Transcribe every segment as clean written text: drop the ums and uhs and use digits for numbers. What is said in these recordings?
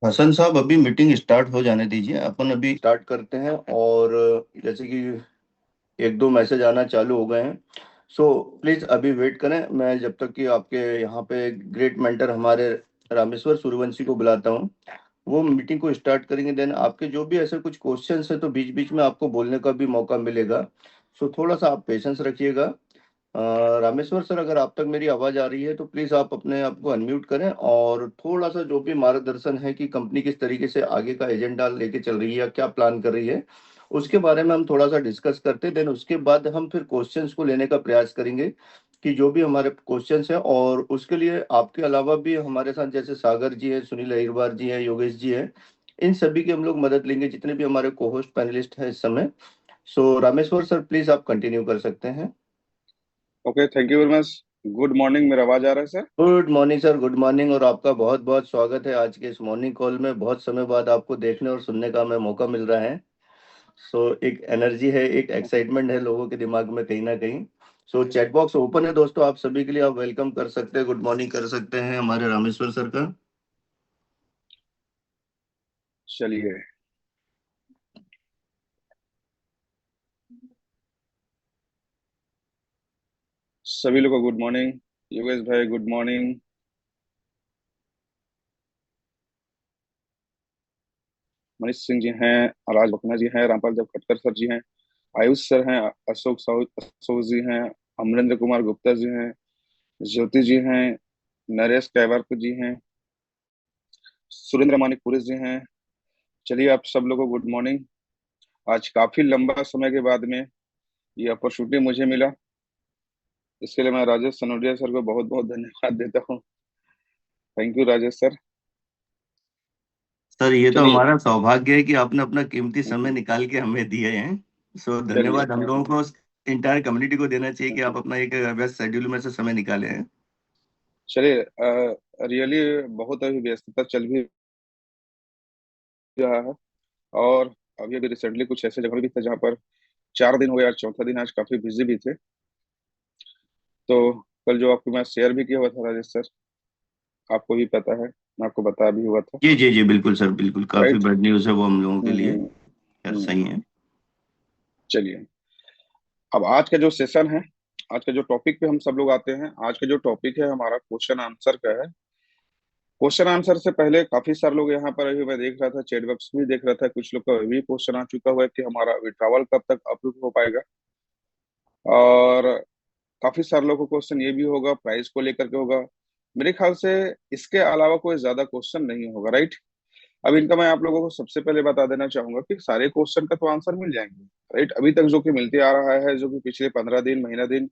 हसन साहब, अभी meeting start हो जाने दीजिए। अपन अभी स्टार्ट करते हैं। और जैसे कि एक दो मैसेज आना चालू हो गए हैं। सो प्लीज अभी वेट करें। मैं जब तक कि आपके यहाँ पे ग्रेट मेंटर हमारे रामेश्वर सूर्यवंशी को बुलाता हूँ, वो मीटिंग को स्टार्ट करेंगे। देन आपके जो भी ऐसे कुछ क्वेश्चंस है तो बीच बीच में आपको बोलने का भी मौका मिलेगा। सो थोड़ा सा आप पेशेंस रखिएगा। रामेश्वर सर, अगर आप तक मेरी आवाज आ रही है तो प्लीज आप अपने आप को अनम्यूट करें, और थोड़ा सा जो भी मार्गदर्शन है कि कंपनी किस तरीके से आगे का एजेंडा लेके चल रही है या क्या प्लान कर रही है, उसके बारे में हम थोड़ा सा डिस्कस करते हैं। देन उसके बाद हम फिर क्वेश्चंस को लेने का प्रयास करेंगे कि जो भी हमारे क्वेश्चंस हैं। और उसके लिए आपके अलावा भी हमारे साथ जैसे सागर जी है, सुनील अहिरवार जी है, योगेश जी है, इन सभी की हम लोग मदद लेंगे, जितने भी हमारे को होस्ट पैनलिस्ट हैं इस समय। सो रामेश्वर सर, प्लीज आप कंटिन्यू कर सकते हैं। Okay, thank you very much. Good morning. मेरा आवाज आ रहा है sir? Good morning sir, good morning. और आपका बहुत बहुत स्वागत है आज के इस मॉर्निंग कॉल में। बहुत समय बाद आपको देखने और सुनने का हमें मौका मिल रहा है। सो एक एनर्जी है, एक एक्साइटमेंट है लोगों के दिमाग में कहीं ना कहीं। सो चैट बॉक्स ओपन है दोस्तों, आप सभी के लिए। आप वेलकम कर सकते हैं, गुड मॉर्निंग कर सकते हैं हमारे रामेश्वर सर का। चलिए। सभी लोगों को गुड मॉर्निंग। योगेश भाई गुड मॉर्निंग। मनीष सिंह जी हैं, राज बकना जी हैं, रामपाल जब खटकर सर जी हैं, आयुष सर हैं, अशोक जी हैं, अमरेंद्र कुमार गुप्ता जी हैं, ज्योति जी हैं, नरेश कैवर्त जी हैं, सुरेंद्र मानिकपुरी जी हैं। चलिए, आप सब लोगों को गुड मॉर्निंग। आज काफी लंबा समय के बाद में ये अपॉर्चुनिटी मुझे मिला। इसके लिए मैं राजेश सनोडिया सर को बहुत बहुत धन्यवाद देता हूँ। Thank you Rajesh sir. Sir, ये तो चलिए। हमारा सौभाग्य है कि आपने अपना कीमती समय निकाल के हमें दिए हैं। सो चलिए। धन्यवाद हम लोगों को, इंटायर कम्युनिटी को देना चाहिए कि आप अपना एक व्यस्त शेड्यूल में से समय निकाले हैं। चलिए। रियली बहुत अभी व्यस्तता चल भी रहा है। और अभी अभी रिसेंटली कुछ ऐसे जगह भी थे जहाँ पर 4 दिन हो गया, आज चौथा दिन, आज काफी बिजी भी थे। तो कल जो आपको मैं शेयर भी किया हुआ था राजेश सर, आपको भी पता है, मैं आपको बताया भी हुआ था। जी जी जी, बिल्कुल सर, बिल्कुल। काफी राइट। बैड न्यूज़ है वो हम लोगों के लिए। हम्म। खैर, सही हम्म। है। चलिए। अब आज का जो सेशन है, आज का जो टॉपिक पे हम सब लोग आते हैं, आज का जो टॉपिक है हमारा क्वेश्चन आंसर का है। क्वेश्चन आंसर से पहले काफी सारे लोग यहाँ पर, अभी मैं देख रहा था चैट बॉक्स भी देख रहा था, कुछ लोग का अभी क्वेश्चन आ चुका हुआ है कि हमारा विड्रॉवल कब तक अप्रूव हो पाएगा। और काफी सारे लोगों को क्वेश्चन ये भी होगा, प्राइस को लेकर के होगा। मेरे ख्याल से इसके अलावा कोई ज्यादा क्वेश्चन नहीं होगा, राइट। अब इनका मैं आप लोगों को सबसे पहले बता देना चाहूंगा कि सारे क्वेश्चन का तो आंसर मिल जाएंगे, राइट। अभी तक जो कि मिलते आ रहा है, जो कि पिछले 15 दिन, महीना दिन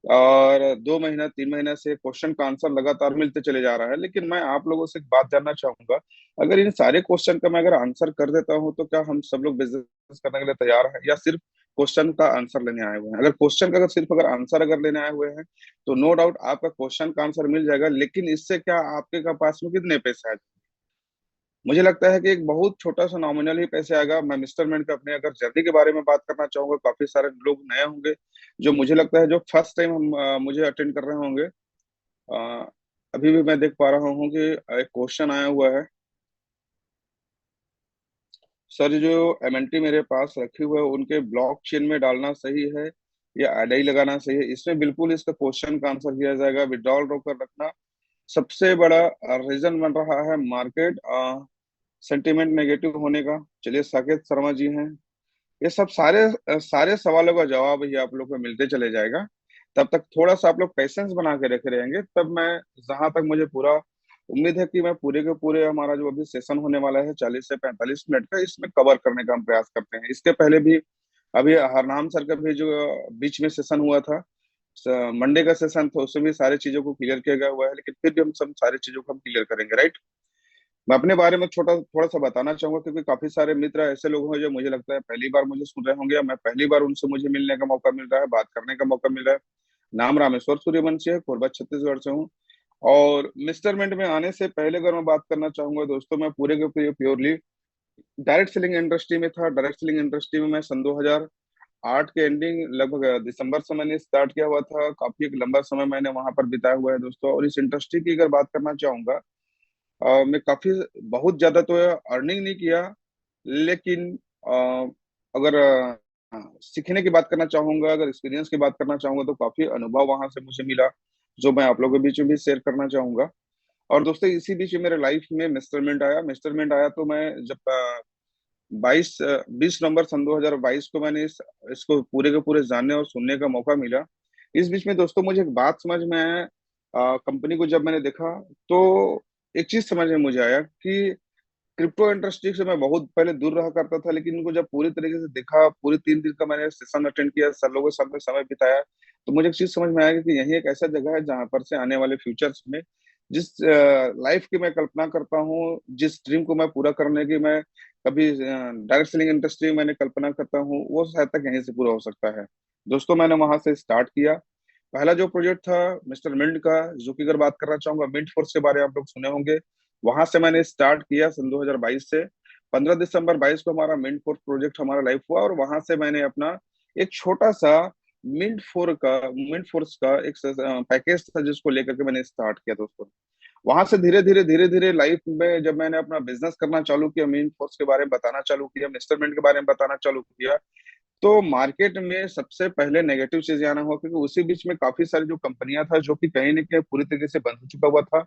और 2 महीना 3 महीना से क्वेश्चन का आंसर लगातार मिलते चले जा रहा है। लेकिन मैं आप लोगों से एक बात जानना चाहूंगा, अगर इन सारे क्वेश्चन का मैं अगर आंसर कर देता हूं तो क्या हम सब लोग बिजनेस करने के लिए तैयार हैं, या सिर्फ क्वेश्चन का आंसर लेने आए हुए हैं? अगर क्वेश्चन का अगर सिर्फ अगर आंसर अगर लेने आए हुए हैं तो नो डाउट आपका क्वेश्चन का आंसर मिल जाएगा, लेकिन इससे क्या आपके का पास में कितने पैसे आए? मुझे लगता है कि एक बहुत छोटा सा नॉमिनल ही पैसे आएगा। मैं मिस्टर मैन का अपने अगर जर्नी के बारे में बात करना चाहूंगा, काफी सारे लोग नए होंगे जो मुझे लगता है जो फर्स्ट टाइम हम मुझे अटेंड कर रहे होंगे। अ, अभी भी मैं देख पा रहा हूँ कि एक क्वेश्चन आया हुआ है। सर, जो एमएनटी मेरे पास रखी हुए है उनके ब्लॉकचेन में डालना सही है या एडआई लगाना सही है? इसमें बिल्कुल इसका क्वेश्चन का आंसर किया जाएगा। विड्रॉल रोकर रखना सबसे बड़ा रीजन बन रहा है मार्केट सेंटीमेंट नेगेटिव होने का। चलिए, साकेत शर्मा जी हैं। ये सब सारे सारे सवालों का जवाब ही आप लोग को मिलते चले जाएगा। तब तक थोड़ा सा आप लोग पेशेंस बना के रखे रहेंगे, तब मैं, जहां तक मुझे पूरा उम्मीद है कि मैं पूरे के पूरे हमारा जो अभी सेशन होने वाला है 40 से 45 मिनट का, इसमें कवर करने का हम प्रयास करते हैं। इसके पहले भी अभी हरनाम सर का भी जो बीच में सेशन हुआ था, मंडे का सेशन था, उसमें भी सारी चीजों को क्लियर किया गया हुआ है, लेकिन फिर भी हम सब सारी चीजों को हम क्लियर करेंगे, राइट। मैं अपने बारे में छोटा थोड़ा सा बताना चाहूंगा, क्योंकि काफी सारे मित्र ऐसे लोग हैं जो मुझे लगता है पहली बार मुझे सुन रहे होंगे, या मैं पहली बार उनसे मुझे मिलने का मौका मिल रहा है, बात करने का मौका मिल रहा है। नाम रामेश्वर सूर्यवंशी है, कोरबा छत्तीसगढ़ से हूँ। और मिस्टरमेंट में आने से पहले अगर मैं बात करना चाहूंगा दोस्तों, मैं पूरे के पूरे प्योरली डायरेक्ट सेलिंग इंडस्ट्री में था। डायरेक्ट सेलिंग इंडस्ट्री में मैं सन 2008 के एंडिंग लगभग दिसंबर से मैंने स्टार्ट किया हुआ था। काफी एक लंबा समय मैंने वहां पर बिताया हुआ है दोस्तों। और इस इंडस्ट्री की अगर बात करना चाहूंगा मैं काफी बहुत ज्यादा तो अर्निंग नहीं किया, लेकिन अगर सीखने की बात करना चाहूंगा, अगर एक्सपीरियंस की बात करना चाहूंगा, तो काफी अनुभव वहां से मुझे मिला, जो मैं आप लोगों के बीच में भी शेयर करना चाहूंगा। और दोस्तों इसी बीच मेरे लाइफ में मिस्टरमेंट आया तो मैं जब 20 नवंबर सन 2022 को मैंने इसको पूरे के पूरे जानने और सुनने का मौका मिला। इस बीच में दोस्तों मुझे एक बात समझ में आया, कंपनी को जब मैंने देखा तो एक चीज समझ में मुझे आया कि क्रिप्टो इंडस्ट्री से मैं बहुत पहले दूर रहा करता था, लेकिन इनको जब पूरी तरीके से देखा, पूरे 3 दिन का मैंने सेशन अटेंड किया, सर लोगों के साथ में समय बिताया, तो मुझे एक चीज समझ में आया कि यही एक ऐसा जगह है जहां पर से आने वाले फ्यूचर्स में जिस लाइफ की मैं कल्पना करता हूँ, जिस ड्रीम को मैं पूरा करने की मैं कभी डायरेक्ट सेलिंग इंडस्ट्री में मैंने कल्पना करता हूँ, वो शायद तक यहीं से पूरा हो सकता है। दोस्तों मैंने वहां से स्टार्ट किया। पहला जो प्रोजेक्ट था मिस्टर मिंट का, जो कि अगर बात करना चाहूंगा, मिंट फोर्स के बारे में आप लोग सुने होंगे। वहां से मैंने स्टार्ट किया सन 2022 से। 15 दिसंबर 22 को हमारा मिंट फोर्स प्रोजेक्ट हमारा लाइव हुआ, और वहां से मैंने अपना एक छोटा सा मिंट फोर्स का एक पैकेज था जिसको लेकर के मैंने स्टार्ट किया दोस्तों। वहां से धीरे धीरे लाइफ में जब मैंने अपना बिजनेस करना चालू किया, मिंट फोर्स के बारे में बताना चालू किया, मिस्टर मिंट के बारे में बताना चालू किया, तो मार्केट में सबसे पहले नेगेटिव चीज आना हुआ, क्योंकि उसी बीच में काफी सारी जो कंपनियां था जो कि कहीं ना कहीं पूरी तरीके से बंद हो चुका हुआ था।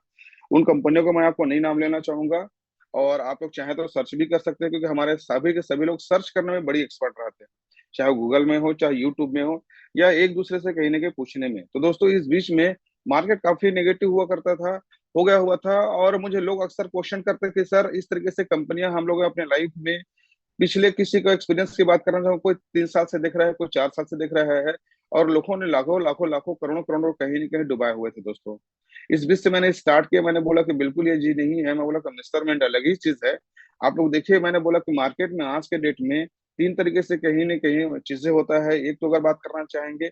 उन कंपनियों को मैं आपको नहीं नाम लेना चाहूंगा, और आप लोग चाहें तो सर्च भी कर सकते हैं, क्योंकि हमारे सभी के सभी लोग सर्च करने में बड़ी एक्सपर्ट रहते हैं, चाहे गूगल में हो, चाहे यूट्यूब में हो, या एक दूसरे से कहीं ना कहीं पूछने में। तो दोस्तों इस बीच में मार्केट काफी नेगेटिव हुआ करता था, हो गया हुआ था, और मुझे लोग अक्सर क्वेश्चन करते थे, सर इस तरीके से कंपनियां हम लोग अपने लाइफ में पिछले किसी का एक्सपीरियंस की बात करना चाहूँ, कोई 3 साल से देख रहा है, कोई 4 साल से देख रहा है, और लोगों ने लाखों लाखों लाखों करोड़ों करोड़ों कहीं न कहीं डुबाए हुए थे दोस्तों। इस बीच से मैंने स्टार्ट किया, मैंने बोला कि बिल्कुल ये जी नहीं है, मैं बोला कि इंवेस्टमेंट अलग ही चीज है। आप लोग देखिए, मैंने बोला कि मार्केट में आज के डेट में 3 तरीके से कहीं न कहीं चीजें होता है। एक तो अगर बात करना चाहेंगे,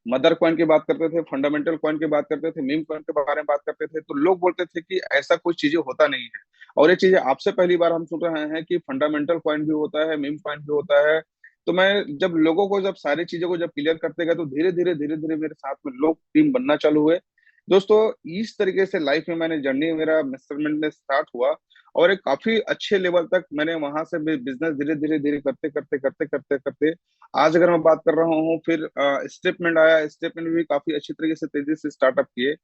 मदर कॉइन की बात करते थे, फंडामेंटल कॉइन की बात करते थे, मीम कॉइन के बारे में बात करते थे, तो लोग बोलते थे कि ऐसा कुछ चीजें होता नहीं है। और ये चीजें आपसे पहली बार हम सुन रहे हैं कि फंडामेंटल कॉइन भी होता है, मीम कॉइन भी होता है। तो मैं जब लोगों को जब सारी चीजों को जब क्लियर करते गए, तो धीरे धीरे मेरे साथ में लोग टीम बनना चालू हुए दोस्तों। इस तरीके से लाइफ में मैंने जर्नी मेरा मेजरमेंट में स्टार्ट हुआ, और एक काफी अच्छे लेवल तक मैंने वहां से बिजनेस धीरे धीरे धीरे करते आज अगर मैं बात कर रहा हूँ, फिर स्टेटमेंट आया, स्टेटमेंट भी काफी अच्छी तरीके से तेजी से स्टार्टअप किए।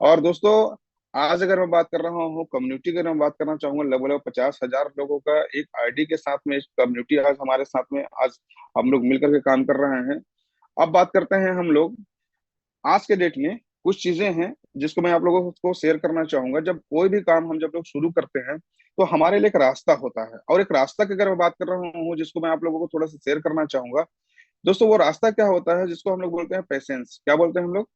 और दोस्तों आज अगर मैं बात कर रहा हूँ कम्युनिटी की, अगर मैं बात करना चाहूंगा, लगभग 50,000 लोगों का एक आईडी के साथ में कम्युनिटी आज हमारे साथ में, आज हम लोग मिलकर के काम कर रहे हैं। अब बात करते हैं हम लोग आज के डेट में, कुछ चीजें हैं जिसको मैं आप लोगों को शेयर करना चाहूंगा। जब कोई भी काम हम जब लोग शुरू करते हैं, तो हमारे लिए एक रास्ता होता है, और एक रास्ता की अगर मैं बात कर रहा हूँ जिसको मैं आप लोगों को थोड़ा सा शेयर करना चाहूंगा दोस्तों, वो रास्ता क्या होता है, जिसको हम लोग बोलते हैं पेशेंस। क्या बोलते हैं हम लोग?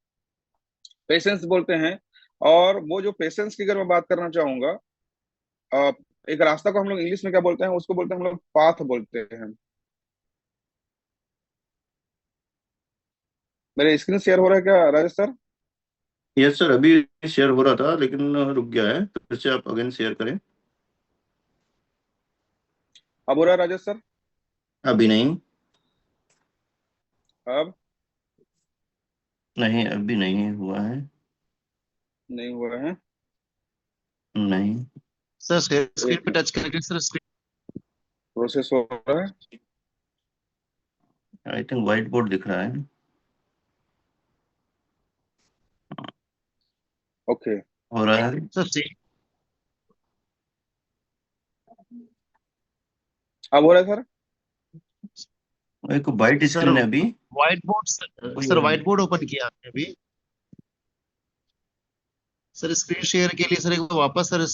पेशेंस बोलते हैं। और वो जो पेशेंस की अगर मैं बात करना चाहूंगा, अ, एक रास्ता को हम लोग इंग्लिश में क्या बोलते हैं, उसको बोलते हैं हम लोग पाथ बोलते हैं। मेरे स्क्रीन शेयर हो रहा है क्या राजेश सर? यस सर, अभी शेयर हो रहा था लेकिन रुक गया है, फिर से आप अगेन शेयर करें। अब हो रहा है राजेश सर? अभी नहीं। अब नहीं, अभी नहीं हुआ है। नहीं हुआ है। नहीं। सर स्क्रीन एक पे मिनट, टच करके सर स्क्रीन। प्रोसेस हो रहा है। आई थिंक व्हाइट बोर्ड दिख रहा है। ओके। हो रहा है। सर सी अब हो रहा है सर? एक वाइट सर स्क्रीन है अभी। व्हाइट बोर्ड वही सर हो रहा व्हाइट है। बोर्ड ओपन किया आपने अभी? सर स्क्रीन शेयर के लिए सर एक बार वापस सर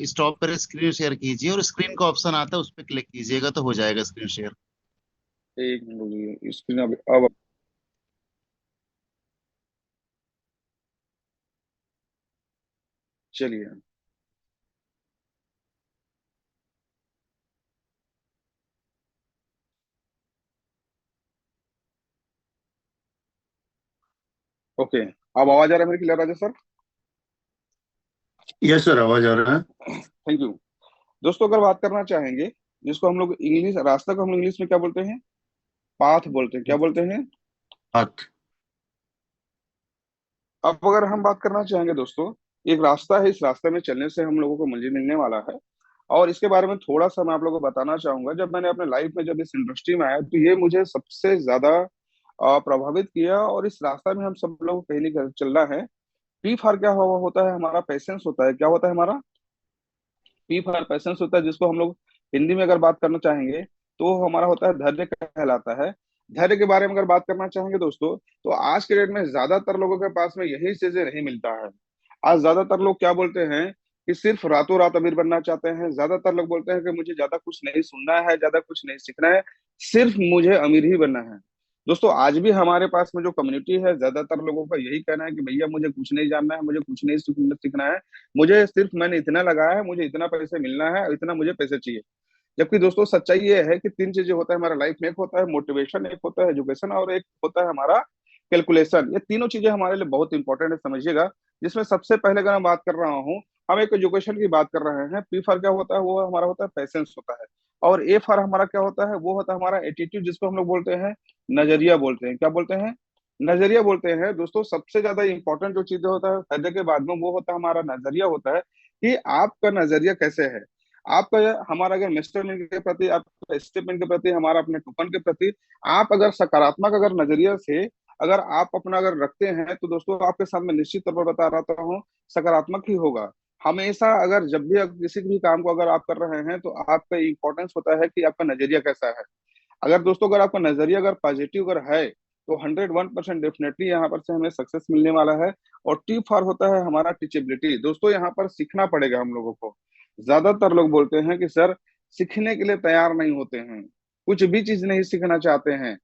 स्टॉप करें, स्क्रीन शेयर कीजिए और स्क्रीन का ऑप्शन आता है उस पर क्लिक कीजिएगा तो हो जाएगा स्क्रीन शेयर। एक मिनट रुकिए, स्क्रीन अब चलिए। ओके, अब आवाज आ रहा है मेरी क्लियर राजा सर? यस सर, आवाज आ रहा है। Thank you. दोस्तों अगर बात करना चाहेंगे, जिसको हम लोग इंग्लिश रास्ता को हम लोग इंग्लिश में क्या बोलते हैं? पाथ बोलते हैं। क्या बोलते हैं? हाथ। अब अगर हम बात करना चाहेंगे दोस्तों, एक रास्ता है, इस रास्ते में चलने से हम लोगों को मंजिल मिलने वाला है। और इसके बारे में थोड़ा सा मैं आप लोगों को बताना चाहूंगा। जब मैंने अपने लाइफ में जब इस इंडस्ट्री में आया तो ये मुझे सबसे ज्यादा प्रभावित किया, और इस रास्ता में हम सब लोग कहीं नहीं चलना है। पी फॉर क्या होता है, हमारा पैसेंस होता है। क्या होता है हमारा? पी फॉर पैसेंस होता है, जिसको हम लोग हिंदी में अगर बात करना चाहेंगे तो हमारा होता है धैर्य कहलाता है। धैर्य के बारे में अगर बात करना चाहेंगे दोस्तों, तो आज के डेट में ज्यादातर लोगों के पास में यही चीजें नहीं मिलता है। आज ज्यादातर लोग क्या बोलते हैं कि सिर्फ रातों रात अमीर बनना चाहते हैं। ज्यादातर लोग बोलते हैं कि मुझे ज्यादा कुछ नहीं सुनना है, ज्यादा कुछ नहीं सीखना है, सिर्फ मुझे अमीर ही बनना है। दोस्तों आज भी हमारे पास में जो कम्युनिटी है, ज्यादातर लोगों का यही कहना है कि भैया मुझे कुछ नहीं जानना है, मुझे कुछ नहीं सीखना है, मुझे सिर्फ मैंने इतना लगाया है, मुझे इतना पैसे मिलना है, इतना मुझे पैसे चाहिए। जबकि दोस्तों सच्चाई ये है कि तीन चीजें होता है हमारा लाइफ में। एक होता है मोटिवेशन, एक होता है एजुकेशन, और एक होता है हमारा कैलकुलेशन। ये तीनों चीजें हमारे लिए बहुत इंपॉर्टेंट है, समझिएगा। जिसमें सबसे पहले अगर मैं बात कर रहा हूँ, हम एक एजुकेशन की बात कर रहे हैं। पी फॉर क्या होता है, वो हमारा होता है पैसेंस होता है। और ए फॉर हमारा क्या होता है, वो होता है हमारा एटीट्यूड, जिसको हम लोग बोलते हैं नजरिया बोलते हैं। क्या बोलते हैं? नजरिया बोलते हैं। दोस्तों सबसे ज्यादा इंपॉर्टेंट जो चीजें होता है फायदे के बाद में, वो होता है हमारा नजरिया होता है, कि आपका नजरिया कैसे है। आपका हमारा अगर मेजरमेंट के प्रति, आपका स्टेटमेंट के प्रति, हमारा अपने टोकन के प्रति, आप अगर सकारात्मक अगर नजरिया से अगर आप अपना अगर रखते हैं, तो दोस्तों आपके सामने निश्चित तौर पर बता रहा हूँ सकारात्मक ही होगा। हमेशा अगर जब भी किसी भी काम को अगर आप कर रहे हैं, तो आपका इंपॉर्टेंस होता है कि आपका नजरिया कैसा है। अगर दोस्तों अगर आपका नजरिया अगर पॉजिटिव अगर है, तो 101% डेफिनेटली यहाँ पर से हमें सक्सेस मिलने वाला है। और टी फॉर होता है हमारा टीचेबिलिटी। दोस्तों यहाँ पर सीखना पड़ेगा हम लोगों को। ज्यादातर लोग बोलते हैं कि सर सीखने के लिए तैयार नहीं होते हैं, कुछ भी चीज नहीं सीखना चाहते हैं।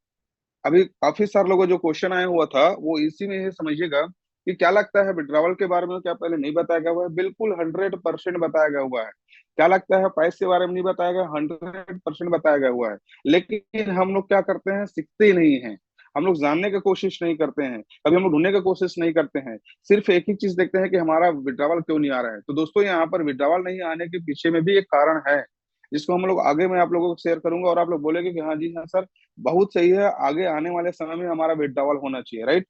अभी काफी सारे लोगों जो क्वेश्चन आया हुआ था, वो इसी में है, समझिएगा। कि क्या लगता है विड्रावल के बारे में, क्या पहले नहीं बताया गया हुआ है? बिल्कुल 100% बताया गया हुआ है। क्या लगता है प्राइस के बारे में नहीं बताया गया? 100% बताया गया हुआ है। लेकिन हम लोग क्या करते हैं, सीखते ही नहीं है। हम लोग जानने की कोशिश नहीं करते हैं, कभी हम लोग ढूंढने की कोशिश नहीं करते हैं। सिर्फ एक ही चीज देखते हैं कि हमारा विड्रावल क्यों नहीं आ रहा है। तो दोस्तों यहाँ पर विड्रावल नहीं आने के पीछे में भी एक कारण है, जिसको हम लोग आगे मैं आप लोगों को शेयर करूंगा, और आप लोग बोलेंगे कि हाँ जी हाँ सर, बहुत सही है, आगे आने वाले समय में हमारा विड्रावल होना चाहिए, राइट।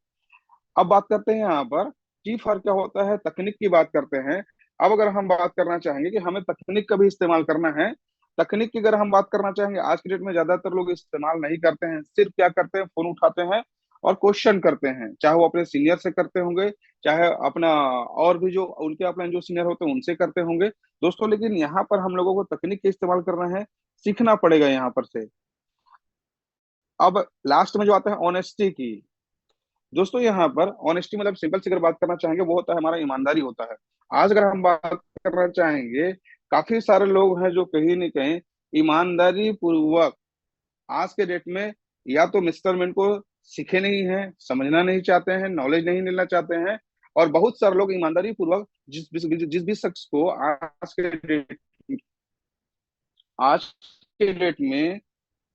अब बात करते हैं यहाँ पर की फॉर क्या होता है, तकनीक की बात करते हैं। अब अगर हम बात करना चाहेंगे कि हमें तकनीक का भी इस्तेमाल करना है, तकनीक की अगर हम बात करना चाहेंगे, आज के डेट में ज्यादातर लोग इस्तेमाल नहीं करते हैं। सिर्फ क्या करते हैं, फोन उठाते हैं और क्वेश्चन करते हैं, चाहे वो अपने सीनियर से करते होंगे, चाहे अपना और भी जो उनके अपने जो सीनियर होते हैं उनसे करते होंगे दोस्तों। लेकिन यहाँ पर हम लोगों को तकनीक का इस्तेमाल करना है, सीखना पड़ेगा यहाँ पर से। अब लास्ट में जो आता है ऑनेस्टी की। दोस्तों यहाँ पर ऑनेस्टी मतलब सिंपल से अगर बात करना चाहेंगे, वो होता है हमारा ईमानदारी होता है। आज अगर हम बात करना चाहेंगे, काफी सारे लोग हैं जो कहीं न कहीं ईमानदारी पूर्वक आज के डेट में या तो मेजरमेंट को सीखे नहीं है, समझना नहीं चाहते हैं, नॉलेज नहीं लेना चाहते हैं। और बहुत सारे लोग ईमानदारी पूर्वक जिस भी शख्स को आज के डेट में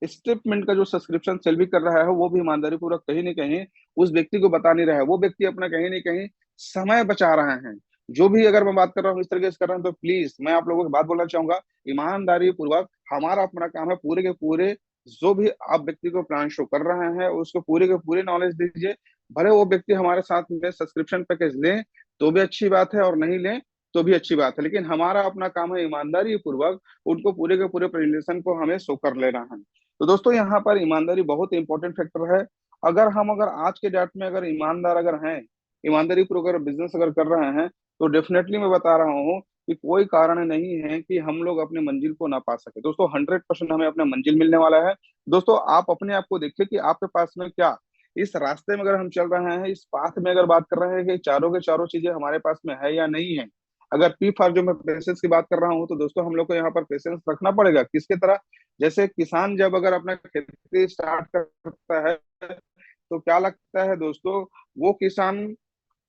स्टेटमेंट का जो सब्सक्रिप्शन सेल भी कर रहा है, वो भी ईमानदारी पूर्वक कहीं ना कहीं उस व्यक्ति को बता नहीं रहा है। वो व्यक्ति अपना कहीं ना कहीं समय बचा रहा है। जो भी अगर मैं बात कर रहा हूँ इस तरीके से कर रहा हूँ, तो प्लीज मैं आप लोगों को बात बोलना चाहूंगा, ईमानदारी पूर्वक हमारा अपना काम है। पूरे के पूरे जो भी आप व्यक्ति को प्लान शो कर रहे हैं, उसको पूरे के पूरे नॉलेज दीजिए। भले वो व्यक्ति हमारे साथ में सब्सक्रिप्शन पैकेज लें तो भी अच्छी बात है, और नहीं लें तो भी अच्छी बात है, लेकिन हमारा अपना काम है ईमानदारी पूर्वक उनको पूरे के पूरे प्रेजेंटेशन को हमें शो कर लेना है। तो दोस्तों यहाँ पर ईमानदारी बहुत इंपॉर्टेंट फैक्टर है। अगर आज के डेट में अगर ईमानदार अगर हैं, ईमानदारी पूर्वक अगर बिजनेस अगर कर रहे हैं, तो डेफिनेटली मैं बता रहा हूँ कि कोई कारण नहीं है कि हम लोग अपने मंजिल को ना पा सके। दोस्तों 100% हमें अपना मंजिल मिलने वाला है। दोस्तों आप अपने आप को देखिए कि आपके पास में क्या, इस रास्ते में अगर हम चल रहे हैं, इस पाथ में अगर बात कर रहे हैं, कि चारों के चारों चीजें हमारे पास में है या नहीं है। अगर पी फॉर जो मैं पेशेंस की बात कर रहा हूँ, तो दोस्तों हम लोग को यहाँ पर पेशेंस रखना पड़ेगा। किसके तरह? जैसे किसान जब अगर अपना खेती स्टार्ट करता है, तो क्या लगता है दोस्तों, वो किसान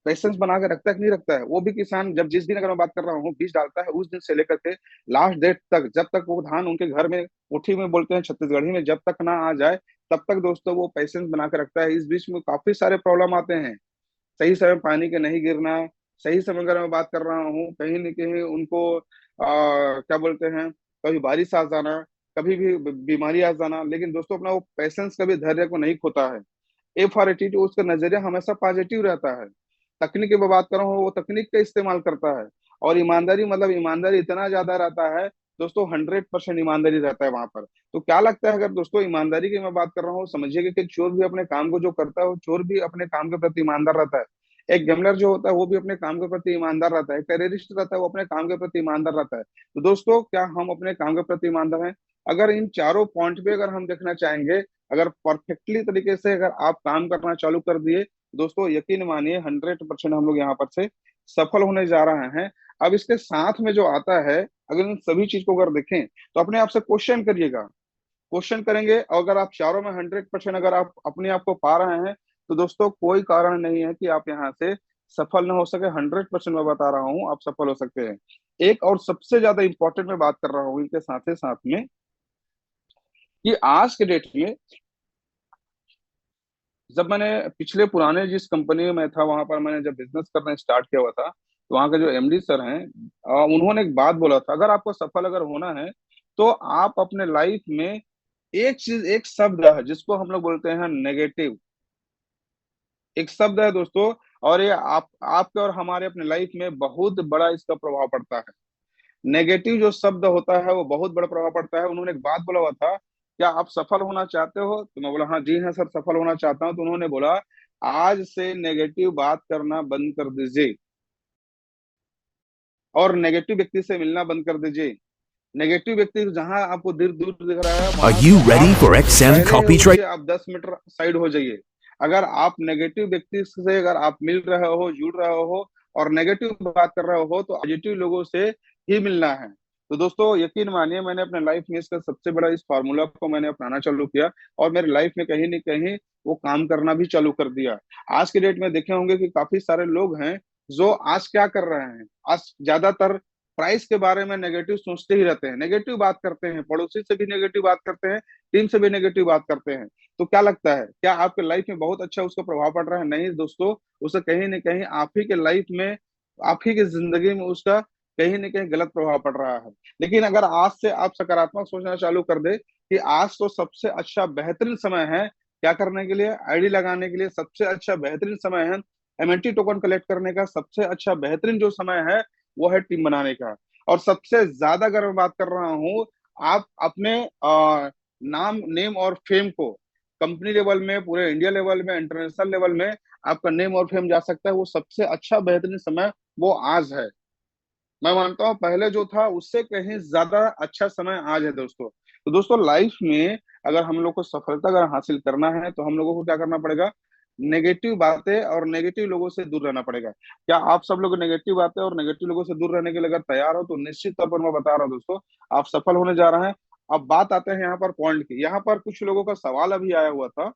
पेशेंस बना के रखता है कि नहीं रखता है? वो भी किसान जब जिस दिन अगर मैं बात कर रहा हूँ बीज डालता है, उस दिन से लेकर के लास्ट डेट तक, जब तक वो धान उनके घर में कोठी में बोलते हैं छत्तीसगढ़ी में, जब तक ना आ जाए, तब तक दोस्तों वो पेशेंस बना के रखता है। इस बीच में काफी सारे प्रॉब्लम आते हैं। सही समय पानी के नहीं गिरना, सही समय अगर मैं बात कर रहा हूँ, कहीं न कहीं उनको क्या बोलते हैं, कभी बारिश आ जाना, कभी भी बीमारी आ जाना। लेकिन दोस्तों अपना वो पेशेंस कभी धैर्य को नहीं खोता है। ए फॉर एटीट्यूड, उसका नजरिया हमेशा पॉजिटिव रहता है। तकनीक की मैं बात कर रहा हूँ, वो तकनीक का इस्तेमाल करता है। और ईमानदारी मतलब ईमानदारी इतना ज्यादा रहता है दोस्तों, 100% ईमानदारी रहता है वहां पर। तो क्या लगता है, अगर दोस्तों ईमानदारी की मैं बात कर रहा हूँ, समझिए कि चोर भी अपने काम को जो करता है, वो चोर भी अपने काम के प्रति ईमानदार रहता है। एक गैमलर जो होता है वो भी अपने काम के प्रति ईमानदार रहता है। टेररिस्ट रहता है वो अपने काम के प्रति ईमानदार रहता है। तो दोस्तों क्या हम अपने काम के प्रति ईमानदार हैं? अगर इन चारों पॉइंट पे अगर हम देखना चाहेंगे, अगर परफेक्टली तरीके से अगर आप काम करना चालू कर दिए, दोस्तों यकीन मानिए 100% हम लोग यहाँ पर से सफल होने जा रहे हैं। अब इसके साथ में जो आता है, अगर इन सभी चीज को अगर देखें तो अपने आप से क्वेश्चन करिएगा। क्वेश्चन करेंगे और अगर आप चारों में 100% अगर आप अपने आप को पा रहे हैं, तो दोस्तों कोई कारण नहीं है कि आप यहाँ से सफल ना हो सके। 100% मैं बता रहा हूँ आप सफल हो सकते हैं। एक और सबसे ज्यादा इंपॉर्टेंट मैं बात कर रहा हूँ इनके साथ ही साथ में, कि आज के डेट में, जब मैंने पिछले पुराने जिस कंपनी में मैं था वहां पर मैंने जब बिजनेस करना स्टार्ट किया हुआ था, तो वहां के जो एमडी सर हैं, उन्होंने एक बात बोला था, अगर आपको सफल अगर होना है तो आप अपने लाइफ में एक चीज, एक शब्द है जिसको हम लोग बोलते हैं नेगेटिव, एक शब्द है दोस्तों, और ये आपके और हमारे अपने लाइफ में बहुत बड़ा इसका प्रभाव पड़ता है। नेगेटिव जो शब्द होता है वो बहुत बड़ा प्रभाव पड़ता है। उन्होंने एक बात बोला हुआ था, क्या आप सफल होना चाहते हो? तो मैं बोला हाँ जी हाँ सर, सफल होना चाहता हूँ। तो उन्होंने बोला आज से नेगेटिव बात करना बंद कर दीजिए और नेगेटिव व्यक्ति से मिलना बंद कर दीजिए। नेगेटिव व्यक्ति जहां आपको दूर दूर दिख रहा है, Are वहां you से ready आप for XM पहले copy उससे trade? आप 10 मीटर साइड हो जाइए। अगर आप नेगेटिव व्यक्ति से अगर आप मिल रहे हो, जुड़ रहे हो और नेगेटिव बात कर रहे हो, तो पॉजिटिव लोगों से ही मिलना है। तो दोस्तों यकीन मानिए, मैंने अपने लाइफ में इसका सबसे बड़ा इस फार्मूला को मैंने अपनाना चालू किया और मेरे लाइफ में कहीं न कहीं वो काम करना भी चालू कर दिया। आज के डेट में देखे होंगे कि काफी सारे लोग हैं जो आज क्या कर रहे हैं, आज ज्यादातर प्राइस के बारे में नेगेटिव सोचते ही रहते हैं, नेगेटिव बात करते हैं, पड़ोसी से भी नेगेटिव बात करते हैं, टीम से भी नेगेटिव बात करते हैं। तो क्या लगता है, क्या आपके लाइफ में बहुत अच्छा उसका प्रभाव पड़ रहा है? नहीं दोस्तों, उसे कहीं ना कहीं आप ही के लाइफ में, आप ही की जिंदगी में उसका कहीं ना कहीं गलत प्रभाव पड़ रहा है। लेकिन अगर आज से आप सकारात्मक सोचना चालू कर दे कि आज तो सबसे अच्छा बेहतरीन समय है क्या करने के लिए, आईडी लगाने के लिए सबसे अच्छा बेहतरीन समय है, एमएनटी टोकन कलेक्ट करने का सबसे अच्छा बेहतरीन जो समय है वो है टीम बनाने का। और सबसे ज्यादा अगर मैं बात कर रहा हूँ, आप अपने नाम, नेम और फेम को कंपनी लेवल में, पूरे इंडिया लेवल में, इंटरनेशनल लेवल में आपका नेम और फेम जा सकता है, वो सबसे अच्छा बेहतरीन समय वो आज है। मैं मानता हूँ पहले जो था उससे कहीं ज्यादा अच्छा समय आज है दोस्तों। तो दोस्तों लाइफ में अगर हम लोग को सफलता अगर हासिल करना है, तो हम लोगों को क्या करना पड़ेगा? नेगेटिव बातें और नेगेटिव लोगों से दूर रहना पड़ेगा। क्या आप सब लोग नेगेटिव बातें और नेगेटिव लोगों से दूर रहने के लिए अगर तैयार हो, तो निश्चित तौर पर मैं बता रहा हूँ दोस्तों, आप सफल होने जा रहे हैं। अब बात आते हैं यहाँ पर पॉइंट की। यहाँ पर कुछ लोगों का सवाल अभी आया हुआ था,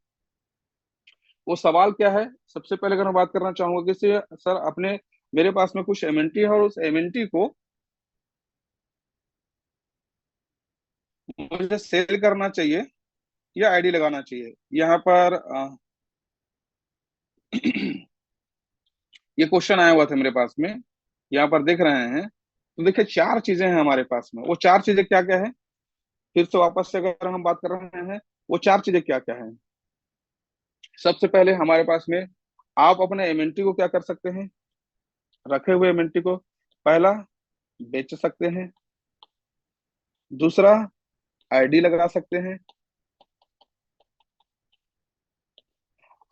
वो सवाल क्या है? सबसे पहले अगर मैं बात करना चाहूंगा कि सर अपने, मेरे पास में कुछ एमएनटी है और उस एमएनटी को मुझे सेल करना चाहिए या आईडी लगाना चाहिए। यहाँ पर ये क्वेश्चन आया हुआ था मेरे पास में, यहाँ पर देख रहे हैं। तो देखिए चार चीजें हैं हमारे पास में, वो चार चीजें क्या क्या है, फिर से वापस से अगर हम बात कर रहे हैं, वो चार चीजें क्या क्या है। सबसे पहले हमारे पास में, आप अपने एमएनटी को क्या कर सकते हैं, रखे हुए एमएनटी को पहला बेच सकते हैं, दूसरा आईडी लगा सकते हैं,